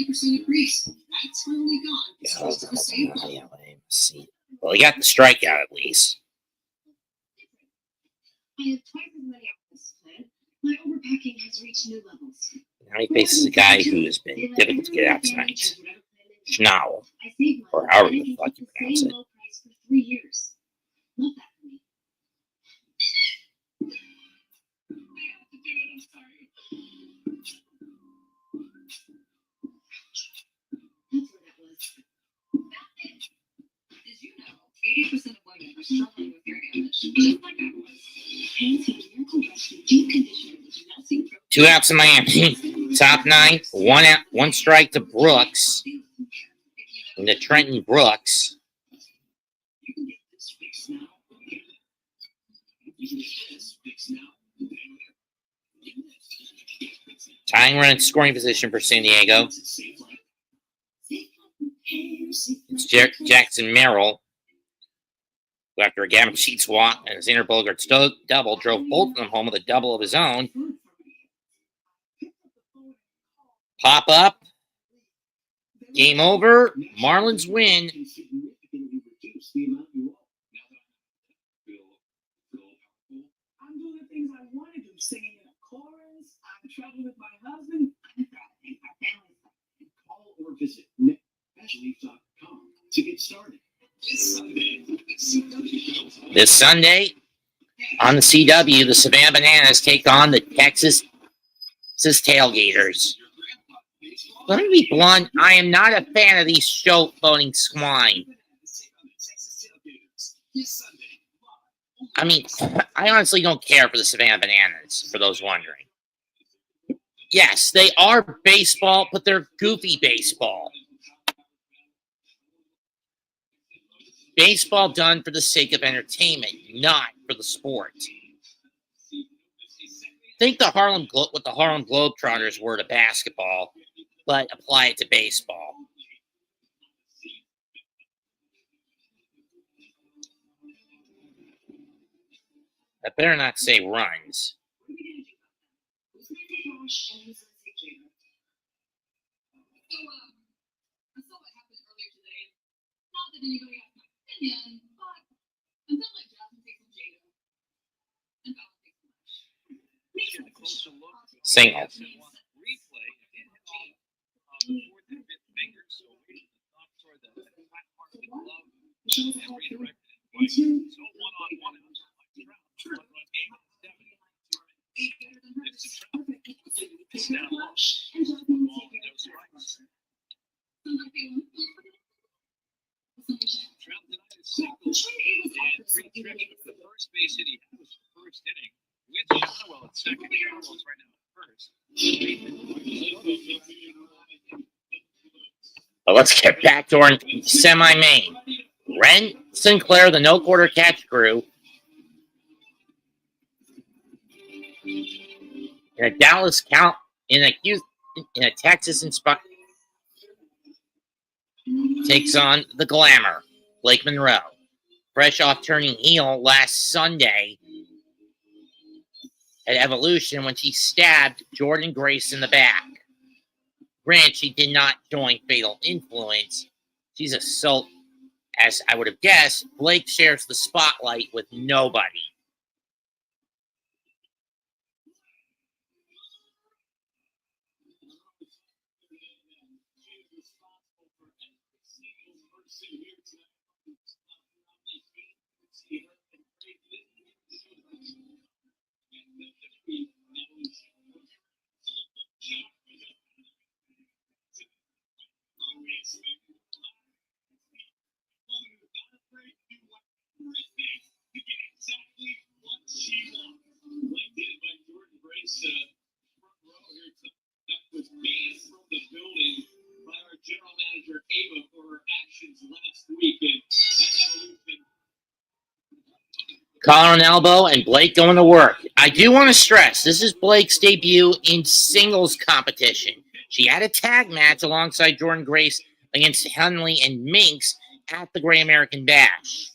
Speaker 2: 99% of grease. That's really gone.
Speaker 1: See. Well, he got the strikeout at least.
Speaker 2: I have twice as many outlets planned. My overpacking has reached new levels.
Speaker 1: Now he faces a guy who has been difficult to get out tonight. Schnau, or however the fuck you pronounce it.
Speaker 2: For 3 years. Love that for me. I have to do it. I'm sorry. That's where that was. Did you know 80% of women are struggling with hair damage, just like I was? Pansy Miracle Rescue Deep Conditioner with melting throat.
Speaker 1: 2 outs in Miami. Top 9. 1 out, 1 strike to Brooks. And to Trenton Brooks.
Speaker 4: You can get this fixed now. You can get this fixed now.
Speaker 1: Tying run in scoring position for San Diego. It's Jackson Merrill, who after a Gavin Sheets walk and his inner Bogart's double, drove both of them home with a double of his own. Pop up. Game over. Marlins win.
Speaker 2: I'm doing the things I want to do, singing in a chorus. I'm traveling with my husband. I'm traveling with my family.
Speaker 4: Call or visit netcasualty.com to get started. This Sunday,
Speaker 1: This Sunday, On the CW, the Savannah Bananas take on the Texas Tailgaters. Let me be blunt. I am not a fan of these showboating swine. I mean, I honestly don't care for the Savannah Bananas, for those wondering. Yes, they are baseball, but they're goofy baseball. Baseball done for the sake of entertainment, not for the sport. Think what the Harlem Globetrotters were to basketball, but apply it to baseball. I better not say runs. Singles. But let's get back to our semi-main. Wren Sinclair, the no-quarter catch crew, in a Dallas count in a Texas inspired takes on the Glamour, Blake Monroe, fresh off turning heel last Sunday at Evolution when she stabbed Jordynne Grace in the back. Granted, she did not join Fatal Influence. She's a soul, as I would have guessed. Blake shares the spotlight with nobody.
Speaker 4: Was banned from the building by our general manager Ava for her actions last week. And
Speaker 1: Collar on elbow and Blake going to work. I do want to stress, this is Blake's debut in singles competition. She had a tag match alongside Jordynne Grace against Henley and Minx at the Great American Bash.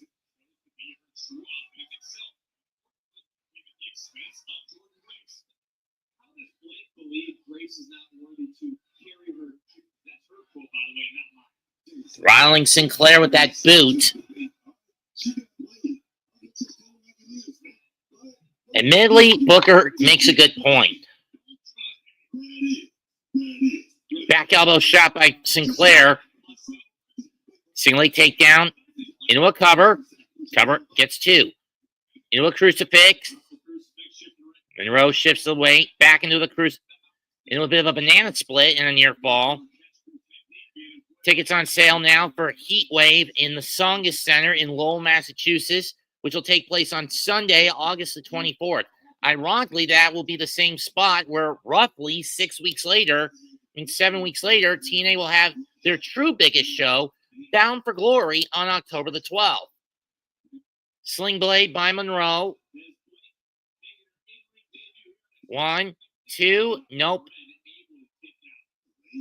Speaker 1: Throttling Sinclair with that boot. Admittedly, Booker makes a good point. Back elbow shot by Sinclair. Single takedown into a cover. Cover gets two. Into a crucifix. Monroe shifts the weight back into the into a bit of a banana split and a near fall. Tickets on sale now for Heat Wave in the Songus Center in Lowell, Massachusetts, which will take place on Sunday, August the 24th. Ironically, that will be the same spot where roughly 7 weeks later, TNA will have their true biggest show, Bound for Glory, on October the 12th. Sling Blade by Monroe. 1, 2, nope.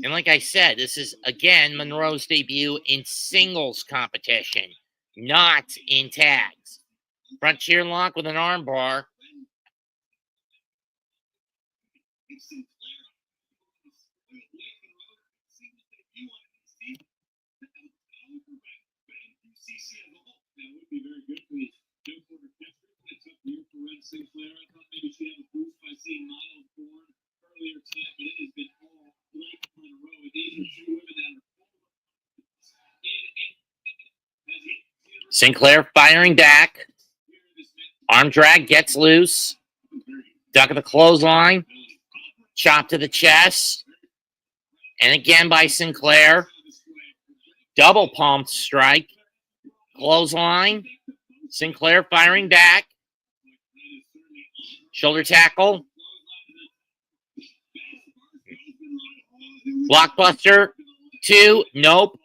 Speaker 1: And like I said, this is, again, Monroe's debut in singles competition, not in tags. Frontier lock with an armbar.
Speaker 4: Wren Sinclair, I thought maybe she'd have a boost by seeing Miles Bourne earlier tonight, but it has been all Blake Monroe. These are two women that are
Speaker 1: Sinclair firing back. Arm drag, gets loose. Duck of the clothesline. Chop to the chest. And again by Sinclair. Double palm strike. Clothesline. Sinclair firing back. Shoulder tackle. Blockbuster. 2. Nope.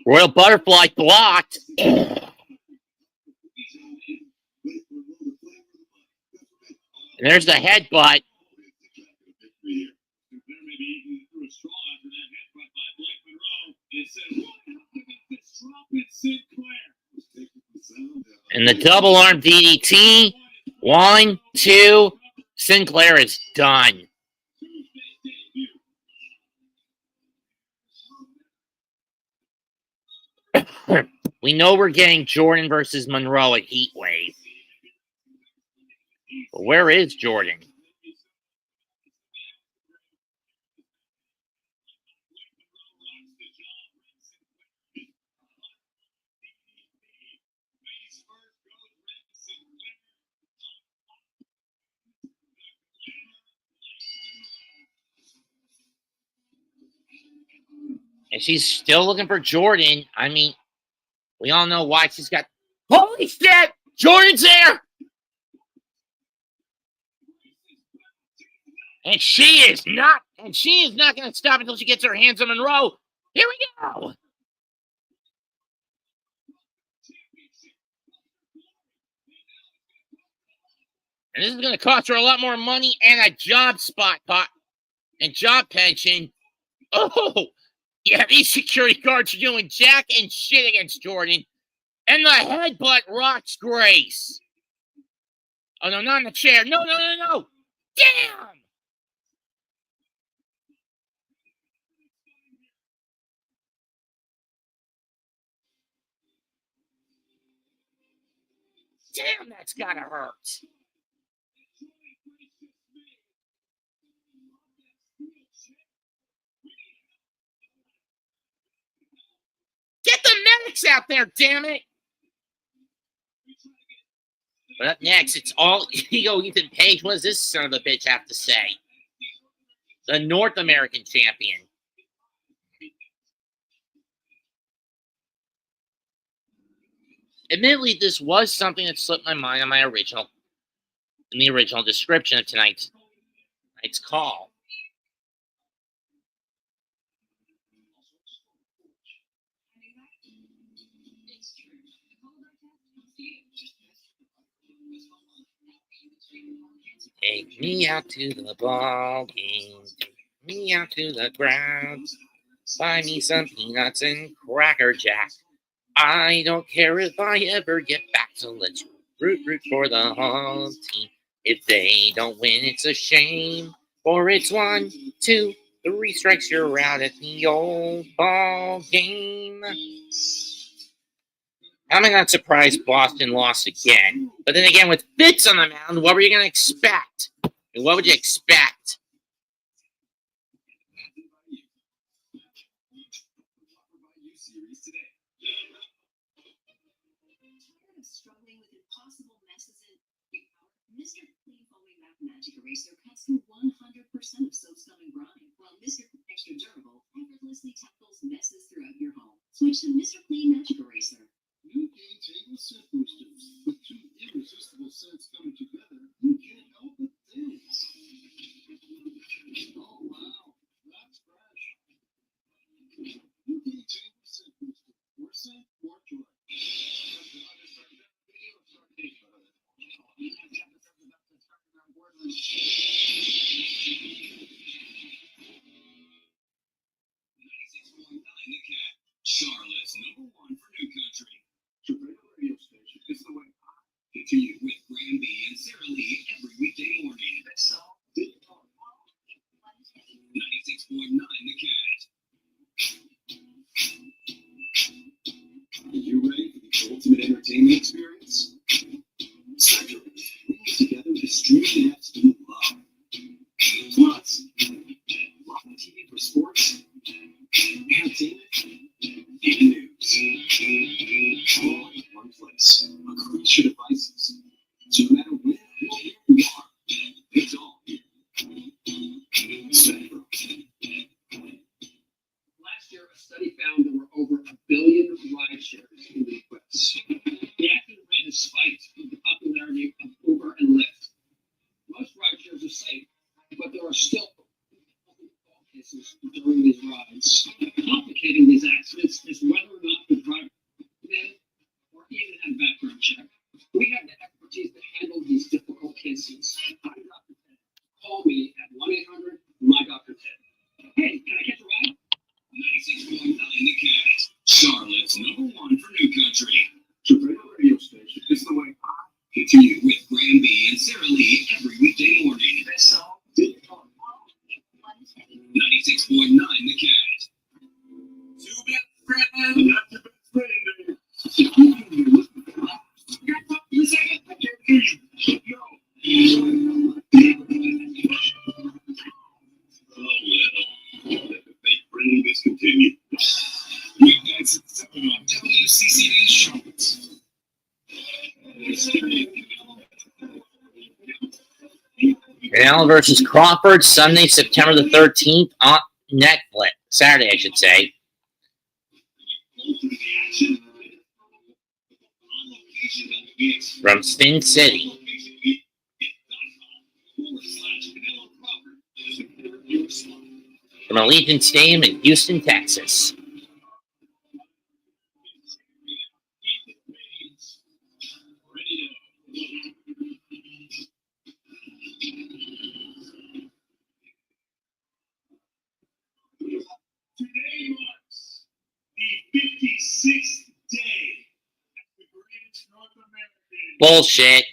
Speaker 1: Royal Butterfly blocked. And there's the headbutt. And the double arm DDT. 1, 2. Sinclair is done. We know we're getting Jordynne versus Monroe at Heatwave. But where is Jordynne? And she's still looking for Jordynne. I mean, we all know why she's got... Holy shit! Jordynne's there! And she is not going to stop until she gets her hands on Monroe. Here we go! And this is going to cost her a lot more money and a job spot and job pension. Oh! Yeah, these security guards are doing jack and shit against Jordynne. And the headbutt rocks Grace. Oh, no, not in the chair. No. Damn! Damn, that's gotta hurt. Get the medics out there, damn it! But up next, it's all ego Ethan Page. What does this son of a bitch have to say? The North American champion. Admittedly, this was something that slipped my mind in the original description of tonight's call. Take me out to the ball game. Take me out to the grounds. Buy me some peanuts and Cracker Jack. I don't care if I ever get back, so let's root for the home team. If they don't win, it's a shame. For it's 1, 2, 3 strikes, you're out at the old ball game. I'm not surprised Boston lost again. But then again, with Fitz on the mound, what were you going to expect? And what would you expect?
Speaker 2: Struggling with impossible messes in Mr. Clean Foaming Map Magic Eraser cuts through 100% of soap-scum and grime, while Mr. Extra Durable effortlessly tackles messes throughout your home. Switch to Mr. Clean Magic Eraser.
Speaker 4: You can tangle scent boosters. With 2 irresistible scents coming together, you can't help but dance. Oh, wow. That's fresh. You can tangle scent booster. More scent, more joy.
Speaker 2: Charlotte's #1 for New Country.
Speaker 4: Your favorite radio station is the way I
Speaker 2: Continue with Granby and Sarah Lee every weekday morning. 96.9 The Cat.
Speaker 4: Are you ready for the ultimate entertainment experience? Spectrum brings together the streaming apps you love. Plus, live TV for sports, entertainment, and news. are safe, but there are still cases during these rides. Complicating these accidents is whether or not the driver did or even had a background check. We have the expertise to handle these difficult cases. I'm Dr. Ted. Call me at 1-800-MY-Dr. Ted. Hey, can I catch a ride? 96.9 The Cat. Charlotte's #1 for New Country. Your radio station is the way I continue with Granby and Sarah Lee every weekday morning. 96.9 The Cat. Two best friends. That's your best friend, man. I can't hear you. Oh, well. Let the fake friendliness continue. Weeknights at 7 on WCCD Charlotte.
Speaker 1: Canelo versus Crawford, Sunday, September the 13th on Netflix. Saturday, I should say. From Spin City. From Allegiant Stadium in Houston, Texas.
Speaker 4: Today marks the 56th day of the greatest North American.
Speaker 1: Bullshit.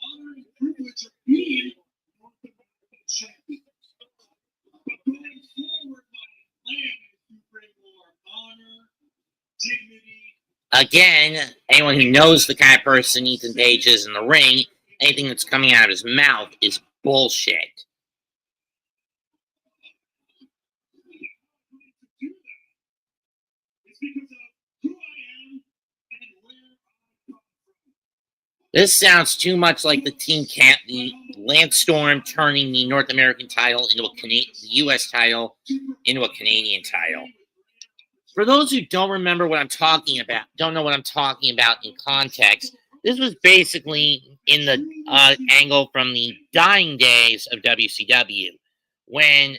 Speaker 4: Honor and privilege of being North American champion. But going forward, my plan is to bring more honor, dignity.
Speaker 1: Again, anyone who knows the kind of person Ethan Page is in the ring, anything that's coming out of his mouth is bullshit.
Speaker 4: It's because of who I am and where I come from.
Speaker 1: This sounds too much like the Lance Storm turning the North American title into the U.S. title into a Canadian title. For those who don't remember what I'm talking about, don't know what I'm talking about in context, this was basically in the angle from the dying days of WCW, when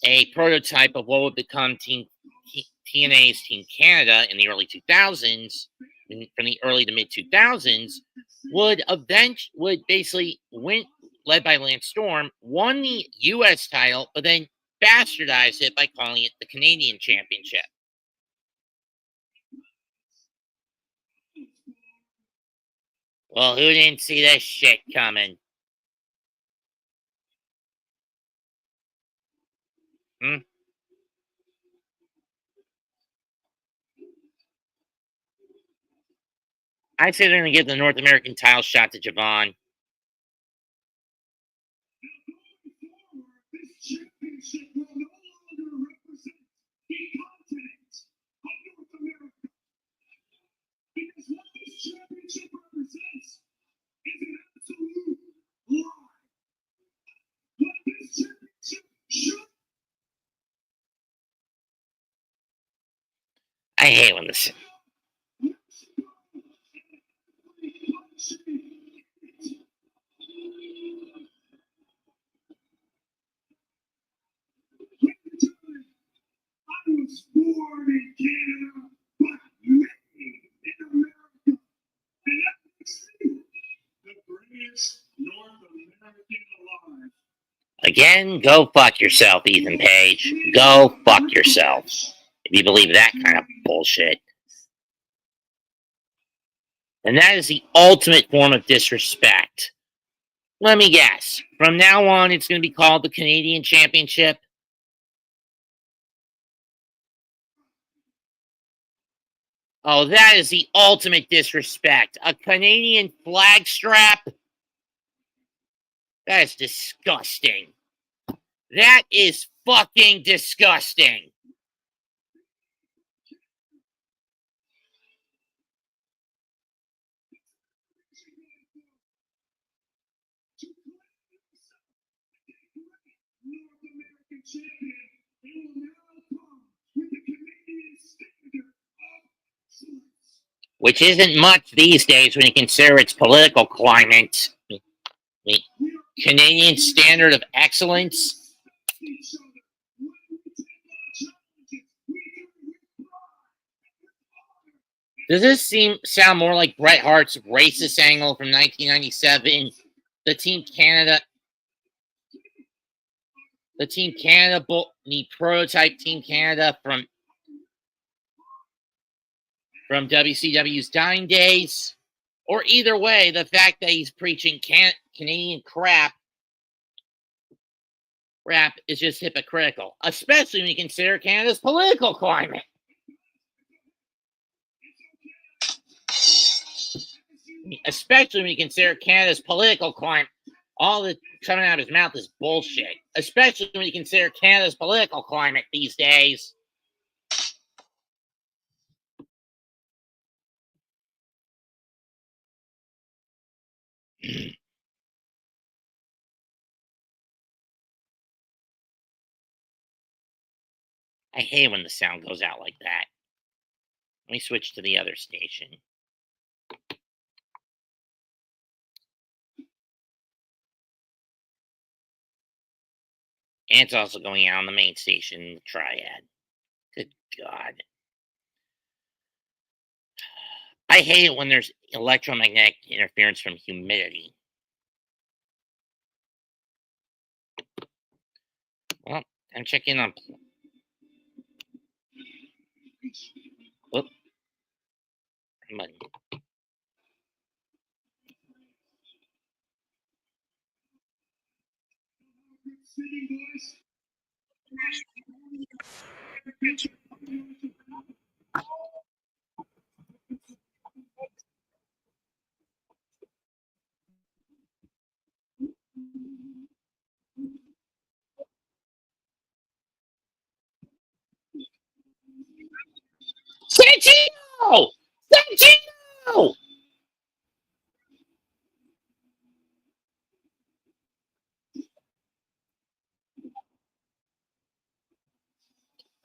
Speaker 1: a prototype of what would become TNA's Team Canada in the early 2000s, from the early to mid 2000s, would basically win, led by Lance Storm, won the U.S. title, but then bastardized it by calling it the Canadian Championship. Well, who didn't see this shit coming? I'd say they're going to give the North American title shot to Javon.
Speaker 4: This championship will no longer represent the continent of North America. Because what this championship represents is an absolute lie. What this championship should.
Speaker 1: I hate when this.
Speaker 4: I was born in Canada, but made in America. And that makes me the greatest North American alive.
Speaker 1: Again, go fuck yourself, Ethan Page. Go fuck yourself. If you believe that kind of bullshit. And that is the ultimate form of disrespect. Let me guess. From now on, it's going to be called the Canadian Championship. Oh, that is the ultimate disrespect. A Canadian flag strap? That is disgusting. That is fucking disgusting.
Speaker 4: North American champion, it will never
Speaker 1: which isn't much these days when you consider its political climate. The Canadian standard of excellence. Does this sound more like Bret Hart's racist angle from 1997? The Team Canada, the prototype Team Canada from WCW's dying days? Or either way, the fact that he's preaching Canadian crap is just hypocritical, especially when you consider Canada's political climate. Especially when you consider Canada's political climate. All that's coming out of his mouth is bullshit. Especially when you consider Canada's political climate these days. I hate when the sound goes out like that. Let me switch to the other station. And it's also going out on the main station, the Triad. Good God. I hate it when there's electromagnetic interference from humidity. Well, I'm checking on... Whoop. Button. Santino! Santino!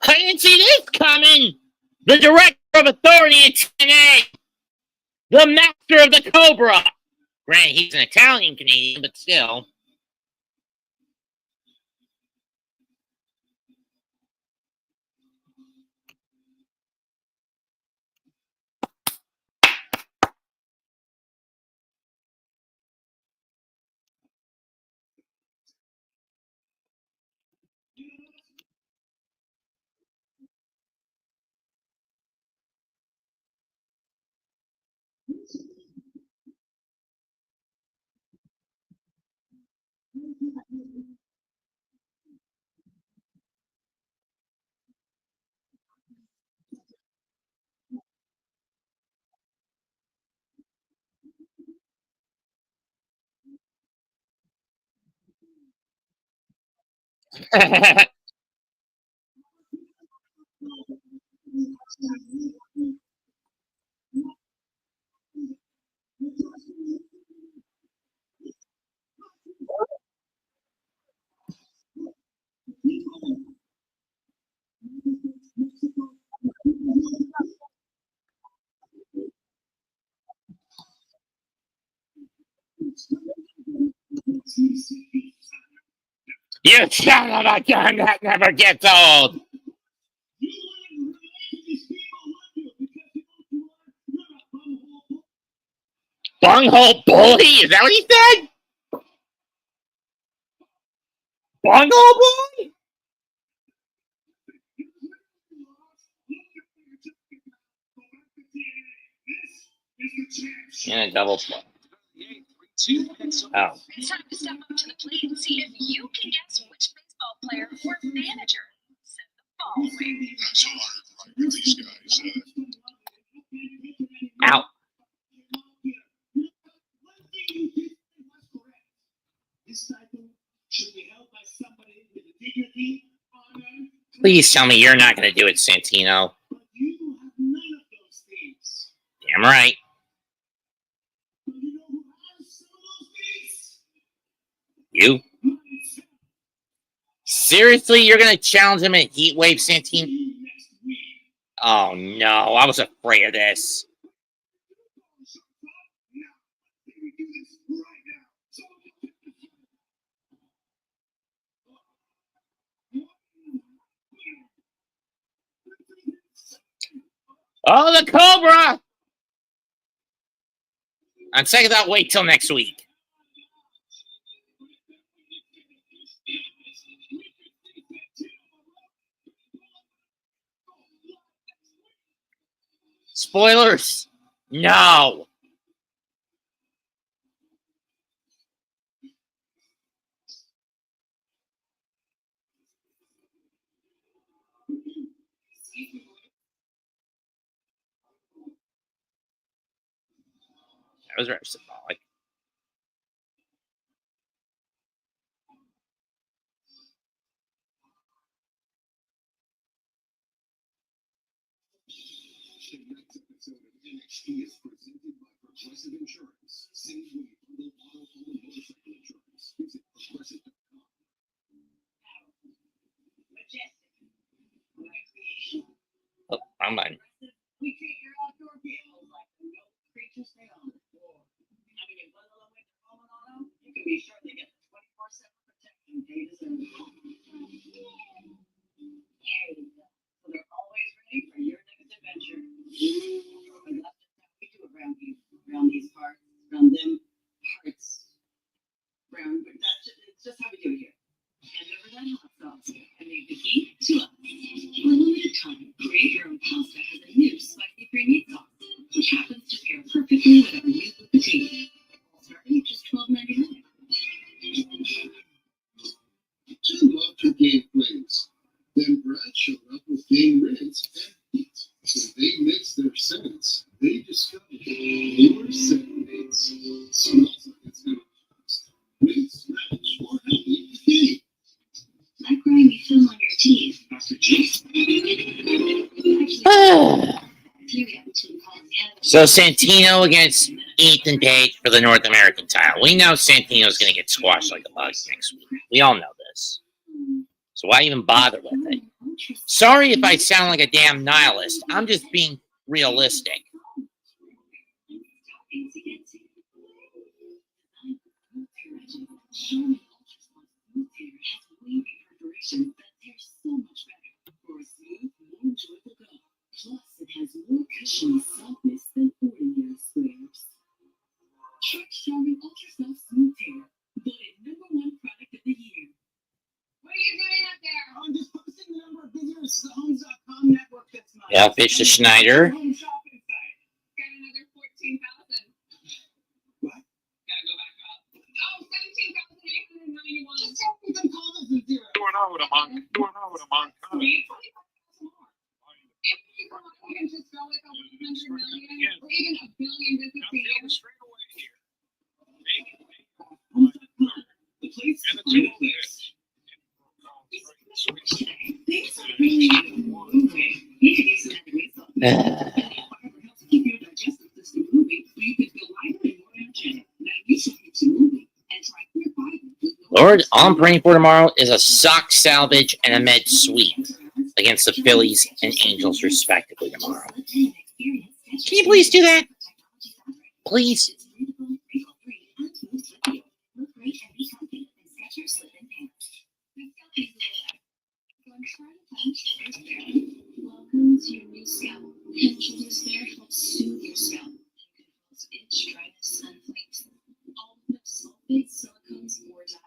Speaker 1: I didn't see this coming! The director of authority at TNA! The master of the Cobra! Granted, he's an Italian Canadian, but still. You son of a gun, that never gets old! Bunghole bully? Is that what he said? Bunghole bully? And a double play. Oh.
Speaker 2: It's time to step up to the plate and see if you can guess which baseball player or manager sent the ball away.
Speaker 4: That's hard for these guys.
Speaker 1: Ow. Please tell me you're not going to do it, Santino. Damn right. You? Seriously, you're going to challenge him in Heatwave, Santino? Oh, no. I was afraid of this. Oh, the Cobra! On second thought, wait till next week. Spoilers? No. That was very symbolic.
Speaker 4: The next episode of NXT is presented by Progressive Insurance. Save money on the auto, home, and motorcycle insurance. Visit progressive.com.
Speaker 1: Oh, wrong button.
Speaker 2: We treat your outdoor vehicles like the no creatures they are. I mean, you bundle them with your home and auto, you can be sure they get the 24/7 protection they deserve. There you go. So they're always ready for your next adventure. And that's just how we do it around here, around these parts, around them parts. Around, but it's just how we do it here. And over that hot sauce, and make the heat to us. For a limited time, Create Your Own Pasta has a new spicy green meat sauce, which happens to pair perfectly with our meat with the tea. Starting at just $12.99.
Speaker 4: Jim loved her game plays. Then Brad showed up with game rinse and heat. So they mixed their scents. They discovered your scent mates. Smells like it's gonna last. Rinse, match, or happy day.
Speaker 2: That grimy film on your teeth.
Speaker 4: After Jason.
Speaker 1: So Santino against Ethan Page for the North American title. We know Santino's going to get squashed like a bug next week. We all know this. So why even bother with it? Sorry if I sound like a damn nihilist. I'm just being realistic.
Speaker 2: There's so much better for a smooth, more enjoyable go. Plus, it has more cushiony softness than ordinary squares. Trick Charming Ultra Soft Smooth Hair, voted #1 product of the year. What are you doing up there? I'm just posting the number of visitors to the Homes.com network this month.
Speaker 1: Yeah, Fish to Schneider.
Speaker 2: Home shopping site. Got another 14,000. What? Gotta go back up. Oh, 17,891. Just tell me them commas and zeros.
Speaker 5: Doing out with a monk.
Speaker 2: Need 25,000 more. If you come up and just go with a 100 million or even a billion visits a year.
Speaker 5: Straight away here.
Speaker 2: The place
Speaker 5: And
Speaker 2: is
Speaker 5: it's
Speaker 2: a place. Things are really moving. You can use it every week. Whatever helps keep your digestive system moving so you can feel lighter and more energetic. Now you should keep some moving and try Clear Fiber.
Speaker 1: Lord, all I'm praying for tomorrow is a sock salvage and a med sweep against the Phillies and Angels, respectively, tomorrow. Can you please do that? Please.
Speaker 2: Welcome to your new scalp. Introduce there helps soothe your scalp. Itch, dryness, and flakes. All with no sulfates, silicones, or dyes.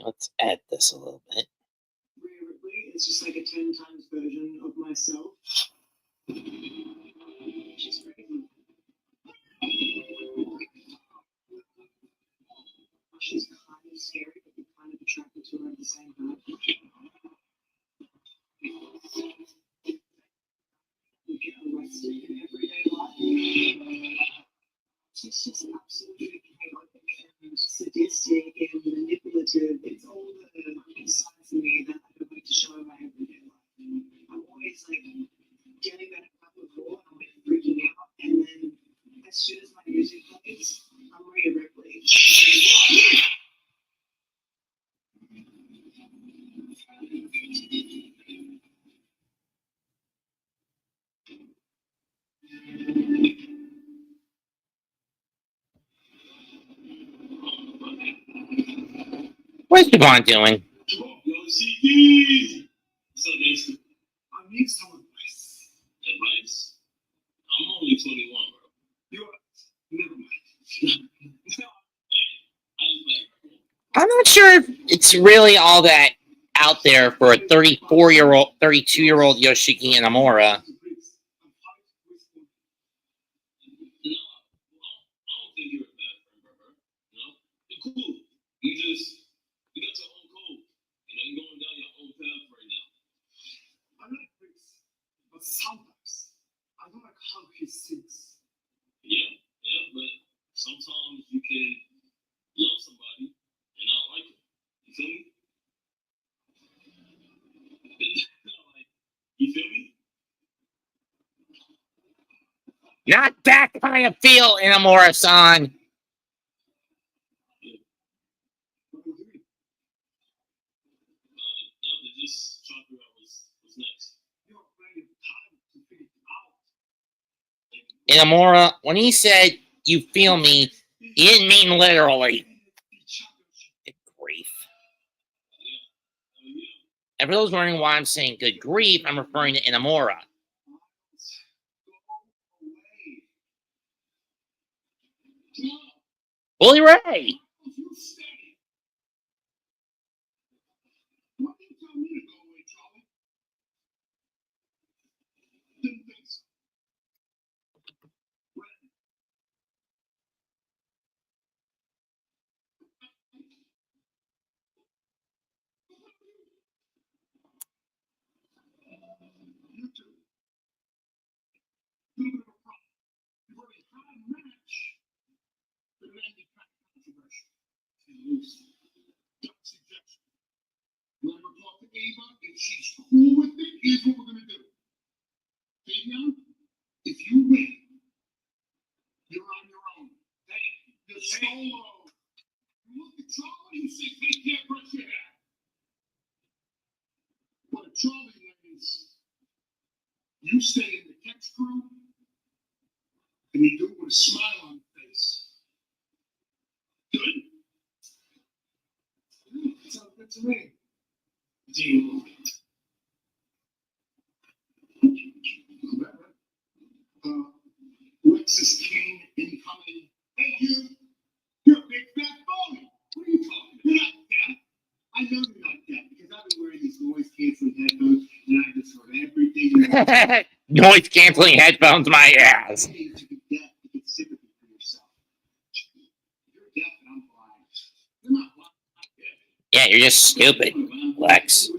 Speaker 1: Let's add this a little bit.
Speaker 2: It's just like a 10 times version of myself. She's crazy. She's kind of scary, but you're kind of attracted to her at the same time. You get arrested in everyday life. She's just absolutely chaotic and sadistic and manipulative. It's all the sides of me that I don't like to show in my everyday life. I'm always like getting that cup of raw and I'm like freaking out. And then as soon as my music plays, I'm Rhea Ripley.
Speaker 1: What's Devon doing?
Speaker 4: Yoshiki! So Jason, I need some advice. Advice? I'm only 21, bro. You're never mind.
Speaker 1: I'm not sure if it's really all that out there for a 32-year-old Yoshiki Inamura.
Speaker 4: You got your own code. You're going down your own path right now. I like Briggs, but sometimes I don't like how he sings. Yeah, but sometimes you can love somebody and not like him. You feel me? You feel me?
Speaker 1: Not that kind of feel, Inamura-san.
Speaker 4: Just trying to figure out what's next. You're playing time to figure it out.
Speaker 1: Inamura, when he said, you feel me, he didn't mean literally. Good grief. And for those wondering why I'm saying good grief, I'm referring to Inamura. Bully Ray!
Speaker 4: When we talk to Ava, if she's cool with it, here's what we're gonna do. Fabian, if you win, you're on your own. Hey, you're solo. You look at Charlie, you say, take care, brush your hair. But if Charlie wins, you stay in the catch crew, and you do it with a smile on your face. Good? Sounds good to me. Deal. Lexus King incoming. Hey, you're a big fat phony. What are you talking about? You're not deaf. I know you're not deaf because I've been wearing these noise canceling headphones and I just heard everything.
Speaker 1: Noise canceling headphones, my ass.
Speaker 4: You need to be deaf to get sympathy for yourself. You're deaf and I'm blind. You're not blind.
Speaker 1: Yeah, you're just stupid, Lex.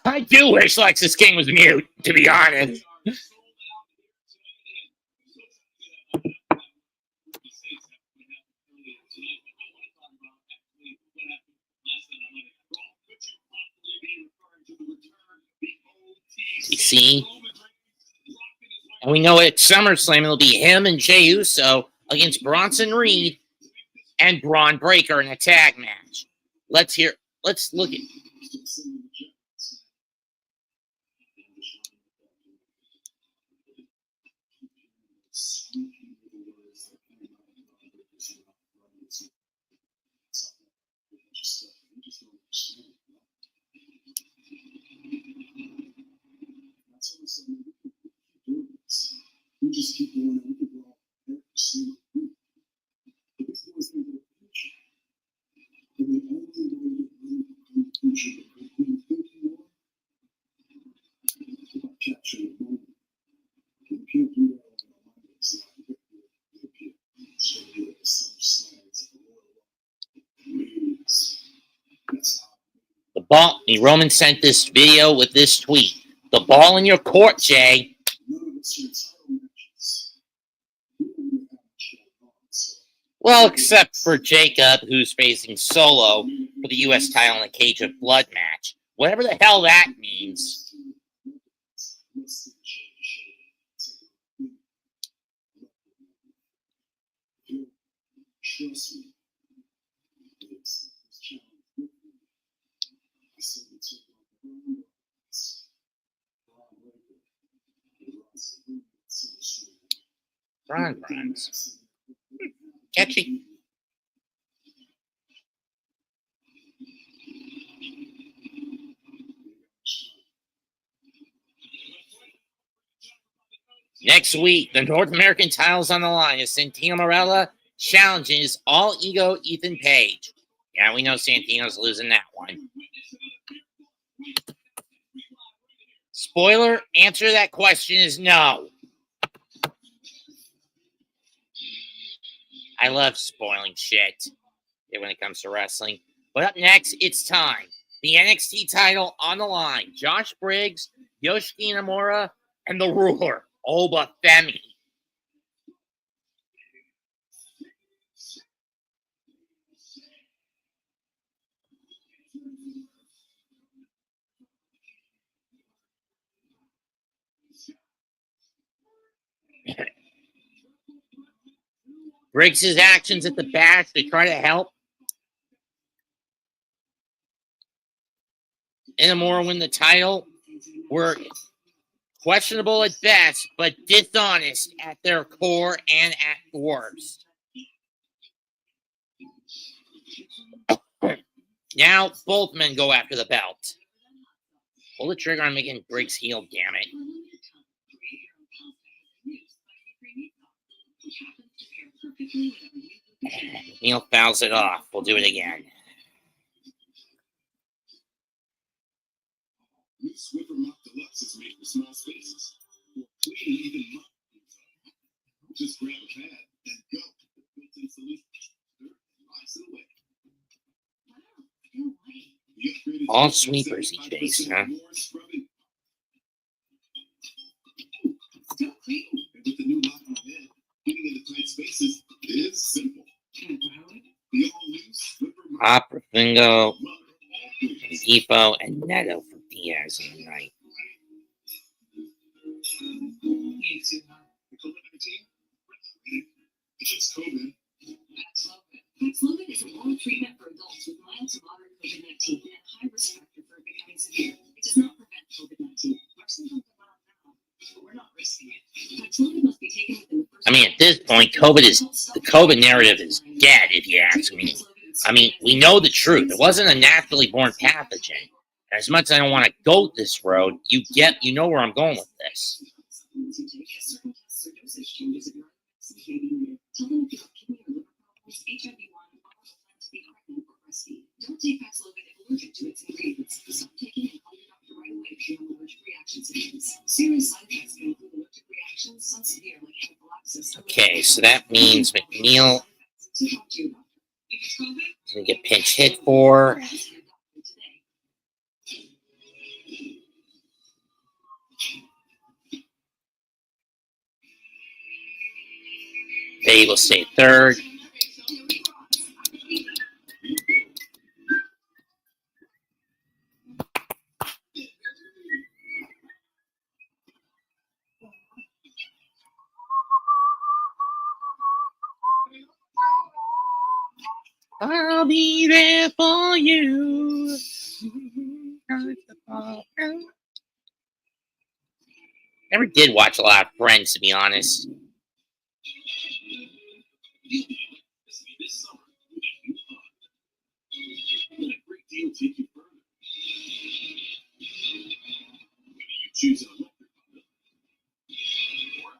Speaker 1: I do wish Lexus King was mute, to be honest. You see? And we know at SummerSlam it'll be him and Jey Uso against Bronson Reed and Braun Breaker in a tag match. Let's look at.
Speaker 4: We just keep going and we can go every single week. But this goes into the future. And the only way to bring the future that we think you are is about capturing the moment. And you can't do that on your mind. It's not good. So you're at some science of the world. That's how.
Speaker 1: The ball. Roman sent this video with this tweet. The ball in your court, Jay. Well, except for Jacob, who's facing Solo for the U.S. title in a Cage of Blood match. Whatever the hell that means.
Speaker 4: Trust me.
Speaker 1: Braun. Catchy. Next week, the North American title's on the line as Santino Marella challenges All Ego Ethan Page. Yeah, we know Santino's losing that one. Spoiler, answer to that question is no. I love spoiling shit when it comes to wrestling. But up next, it's time. The NXT title on the line. Josh Briggs, Yoshiki Inamura, and the ruler, Oba Femi. Briggs' actions at the back to try to help Inamura win the title were questionable at best, but dishonest at their core and at worst. Now, both men go after the belt. Pull the trigger on making Briggs heel, damn it. Neil fouls it off. We'll do it again.
Speaker 4: New Swiffer Mop Deluxe is made for small spaces. Or clean even mop. Just grab a pad and go. Built-in solution. Locks it away.
Speaker 1: All sweepers each base, huh?
Speaker 4: Still clean. And with the new locking head, getting into tight spaces is simple. The all-new Swiffer Mop
Speaker 1: Operafingo, Depot, and Neto for Diaz in the night.
Speaker 4: It's COVID.
Speaker 2: Paxlovid is an oral treatment for adults with mild to moderate COVID-19 and a high risk factor for becoming severe. It does not prevent COVID-19. Vaccines don't come out now, but we're not risking it. Paxlovid must be taken within the first.
Speaker 1: I mean, at this point, the COVID narrative is dead, if you ask me. I mean, we know the truth. It wasn't a naturally born pathogen. As much as I don't want to go this road, you know where I'm going with this.
Speaker 2: Don't take Paxlovid if allergic to its ingredients. Stop taking it and call your doctor right away if you have allergic reaction symptoms. Serious side effects can include allergic reactions, some severe like anaphylaxis.
Speaker 1: Okay, so that means McNeil is going to get pinch hit for. They will stay third. I'll be there for you. Never did watch a lot of Friends, to be honest.
Speaker 4: This summer, let a great deal take you further. Whether you choose an electric bundle or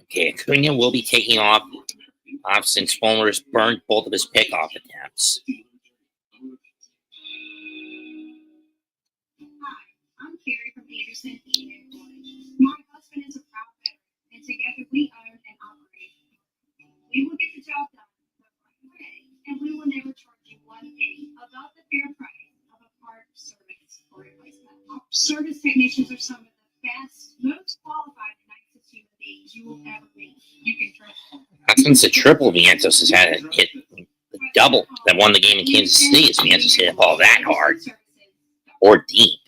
Speaker 1: Okay, Acuna will be taking off since Fulmer has burned both of his pickoff attempts.
Speaker 5: Hi, I'm Carrie from ABSN. My husband is a proud veteran, and together we own and operate. We will get the job done the right way, and we will never charge you one penny above the fair price of a part service or replacement. Our service technicians are some of the best, most qualified, and nicest human beings you will ever meet. You can trust them.
Speaker 1: Not since the triple Vientos has had it hit the double that won the game in Kansas City, as Vientos hit the ball that hard or deep.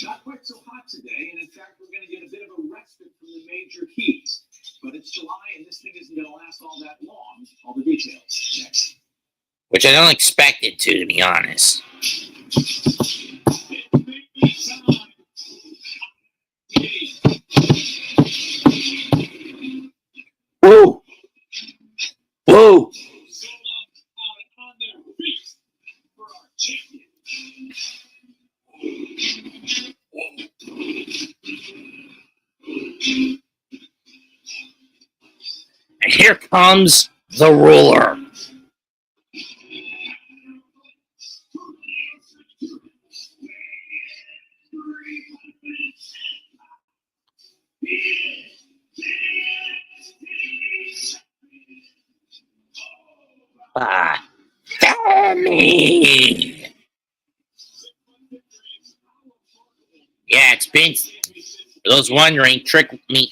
Speaker 4: not quite so hot today, and in fact, we're going to get a bit of a respite from the major heat. But it's July, and this thing isn't going to last all that long. All the details next.
Speaker 1: Which I don't expect it to be honest. Woo! And here comes the ruler. Femi! Yeah, it's been, for those wondering,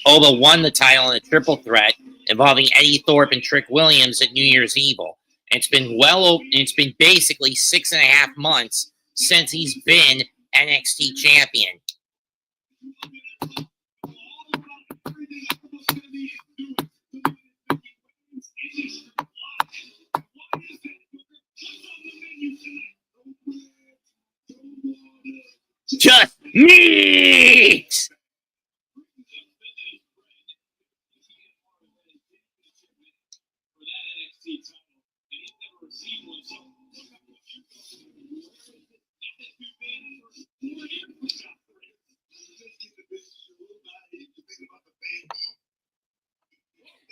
Speaker 1: Oba won the title in a triple threat involving Eddie Thorpe and Trick Williams at New Year's Evil. And it's been basically 6.5 months since he's been NXT champion. Just meat!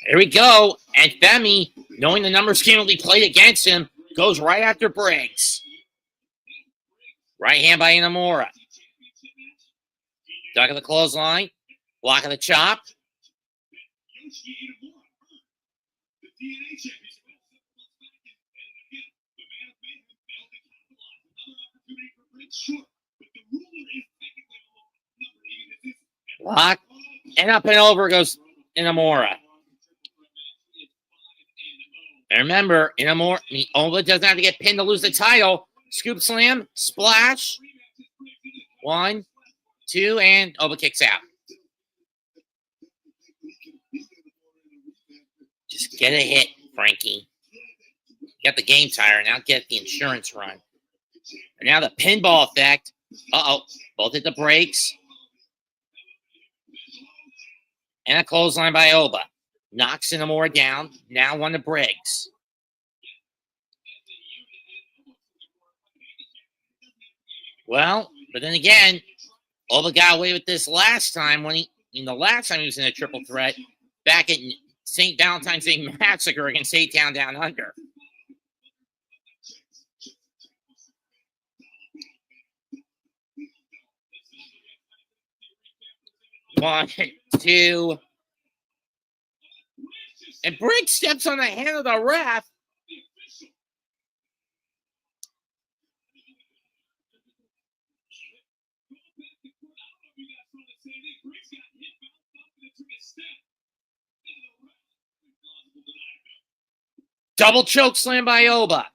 Speaker 1: Here we go. And Femi, knowing the number scheme will be played against him, goes right after Briggs. Right hand by Inamura. Duck of the clothesline. Block of the chop. Block. And up and over goes Inamura. And remember, Oba doesn't have to get pinned to lose the title. Scoop slam, splash. 1, 2, and Oba kicks out. Just get a hit, Frankie. Get the game tire, now get the insurance run. And now the pinball effect. Uh-oh, both hit the brakes. And a clothesline by Oba. Knocks Inamura down. Now one to Briggs. Well, but then again, Oba got away with this last time the last time he was in a triple threat back at St. Valentine's Day Massacre against A-Town Down Under. One, two. And Briggs steps on the hand of the ref. Double choke slam by Oba.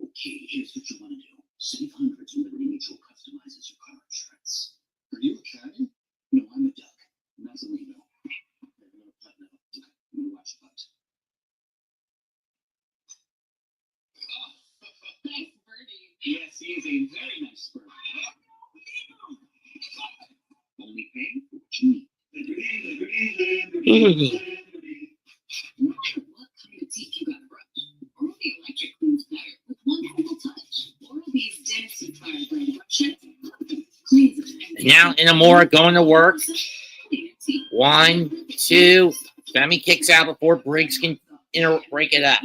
Speaker 4: Okay, here's what you want to do. Save hundreds when Liberty Mutual customizes your car insurance. Are you a caddy? No, I'm a duck. And that's a Lino. I'm going to watch the putt.
Speaker 2: Nice birdie.
Speaker 4: Yes, he is a very nice bird. Only paying for what you need.
Speaker 2: No matter what kind of teeth you got brushed, Oral B Electric cleans better with one simple touch. Oral B's dentist-inspired brand brushes cleans it.
Speaker 1: Now Inamura going to work. 1, 2. Femi kicks out before Briggs can break it up.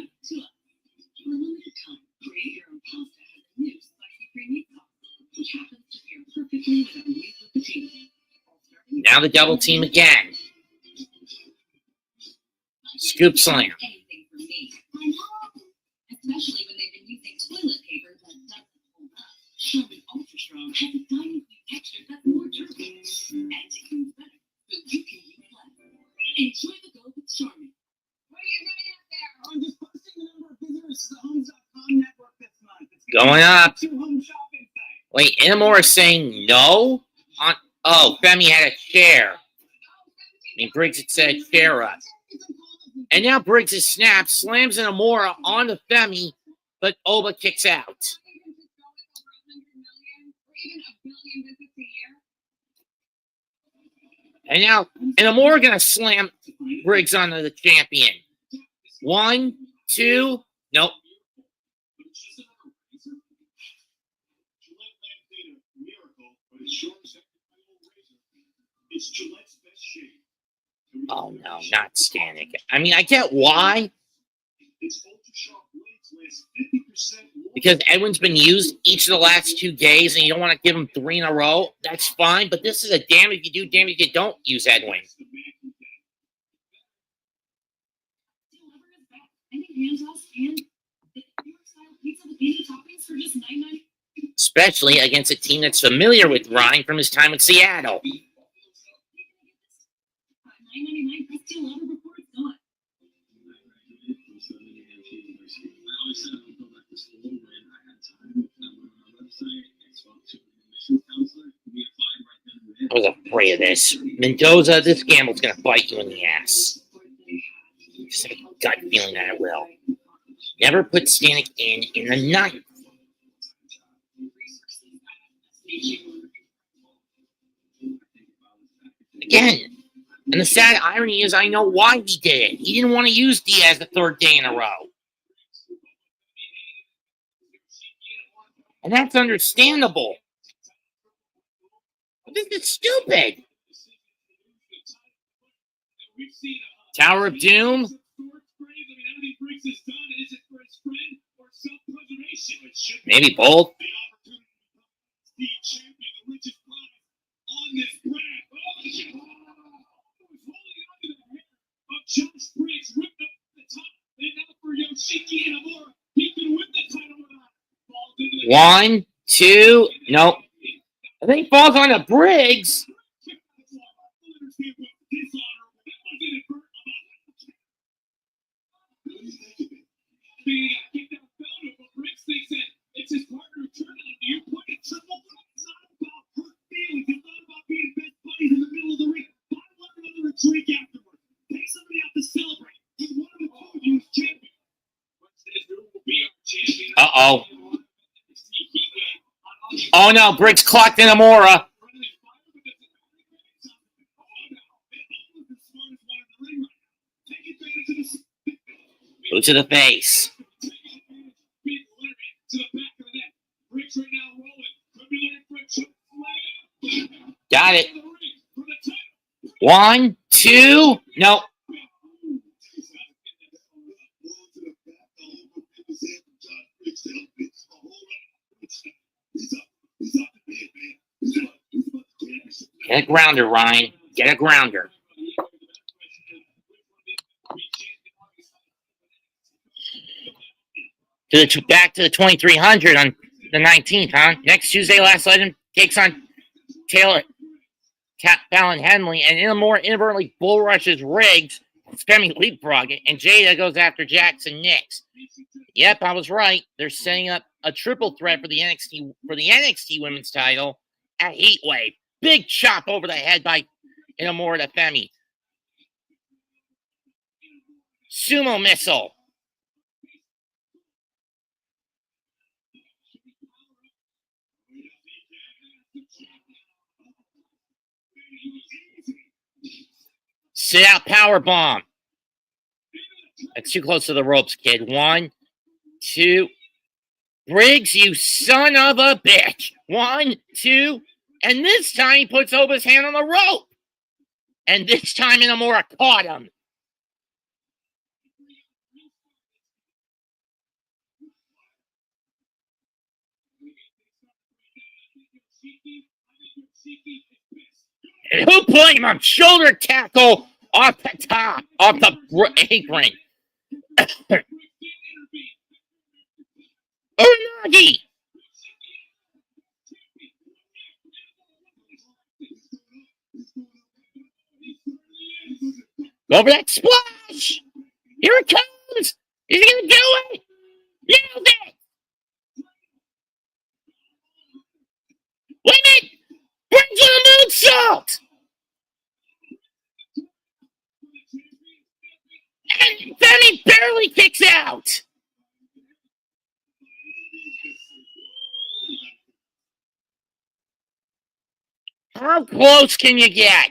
Speaker 1: Now the double team again. Scoop slam.
Speaker 2: Especially when they've been using toilet paper that doesn't hold up. Charmin Ultra Strong has a dynamic texture that's more durable and it cleans better, so you can use less. Enjoy the go with Charmin. What are you doing out there? I'm just posting the number of visitors to the Homes.com network this month.
Speaker 1: Going up.
Speaker 2: Two home shopping sites.
Speaker 1: Wait, Inamura saying no? Femi had a chair. Briggs had said chair up. And now Briggs is snapped, slams Inamura onto Femi, but Oba kicks out. And now Inamura gonna slam Briggs onto the champion. 1, 2, nope. Oh no, not Stanek. I mean, I get why. Because Edwin's been used each of the last 2 days and you don't want to give him 3 in a row. That's fine, but this is a damn if you do, damn if you don't use Edwin. Especially against a team that's familiar with Ryan from his time in Seattle. I was afraid of this. Mendoza, this gamble's going to bite you in the ass. Just have a gut feeling that it will. Never put Stanek in the night. Again, and the sad irony is I know why he did it. He didn't want to use Diaz the 3rd day in a row. And that's understandable. But this is stupid. Tower of Doom. Maybe both.
Speaker 4: Josh Briggs ripped up the top, and now for Yoshiki Inamura, he can win the title.
Speaker 1: 1, 2, nope. I think falls on to Briggs.
Speaker 4: It's his partner turn on you. Put a triple. It's not about hurt feelings. It's not about being best buddies in the middle of the ring. Buy one another a drink afterwards. Take somebody out to celebrate. He's one of the 2 of you champion. Will be our champion.
Speaker 1: Uh-oh. Oh no, Briggs clocked Inamura. Go to the face. Got it. 1, 2, nope. Get a grounder, Ryan. Get a grounder. Back to the 2300 on the 19th, huh? Next Tuesday, Last Legend takes on Taylor, Fallon Henley, and Inamura inadvertently bull rushes Riggs. Femi leapfrog it, and Jada goes after Jackson Nix. Yep, I was right. They're setting up a triple threat for the NXT Women's title at Heatwave. Big chop over the head by Inamura to Femi. Sumo missile. Sit out power bomb. That's too close to the ropes, kid. 1, 2. Briggs, you son of a bitch. 1, 2. And this time he puts Oba's hand on the rope. And this time Inamura caught him. And who put him on shoulder tackle off the top, off the apron? Unagi! Go for that splash! Here it comes! Is he gonna do it? Nailed it! Wait a minute! Bring to the moonsault! And Femi barely kicks out! How close can you get?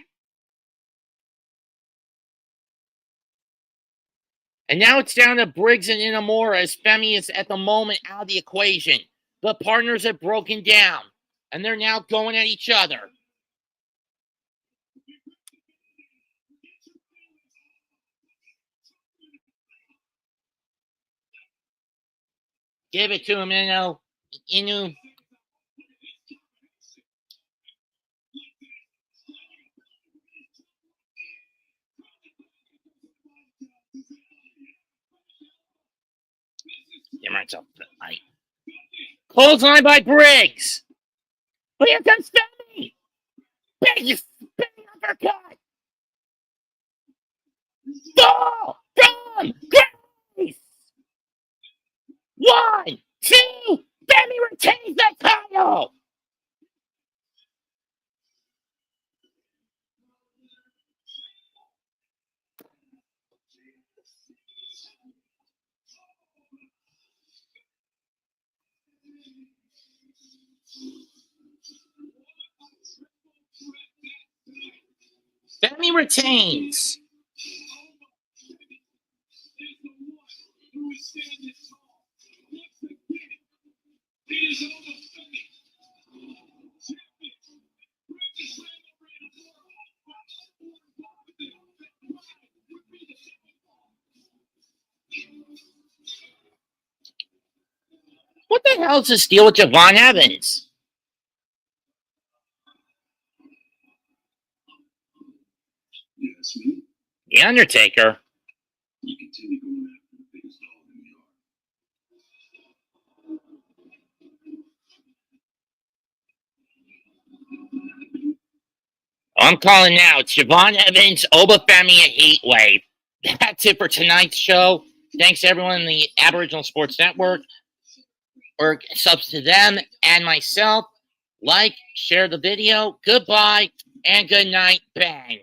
Speaker 1: And now it's down to Briggs and Inamura as Femi is at the moment out of the equation. The partners have broken down, and they're now going at each other. Give it to him, Inu. Clothesline by Briggs. But here comes Femi. Big uppercut. Fall from Grace. 1, 2. Femi retains the title. Femi retains. What the hell is this deal with Javon Evans?
Speaker 4: Yes, me.
Speaker 1: The Undertaker.
Speaker 4: You continue going after the biggest dog in the yard.
Speaker 1: I'm calling now. It's Javon Evans, Oba Femi, and Heatwave. That's it for tonight's show. Thanks to everyone in the Aboriginal Sports Network, or subs to them and myself. Like, share the video. Goodbye and good night. Bang.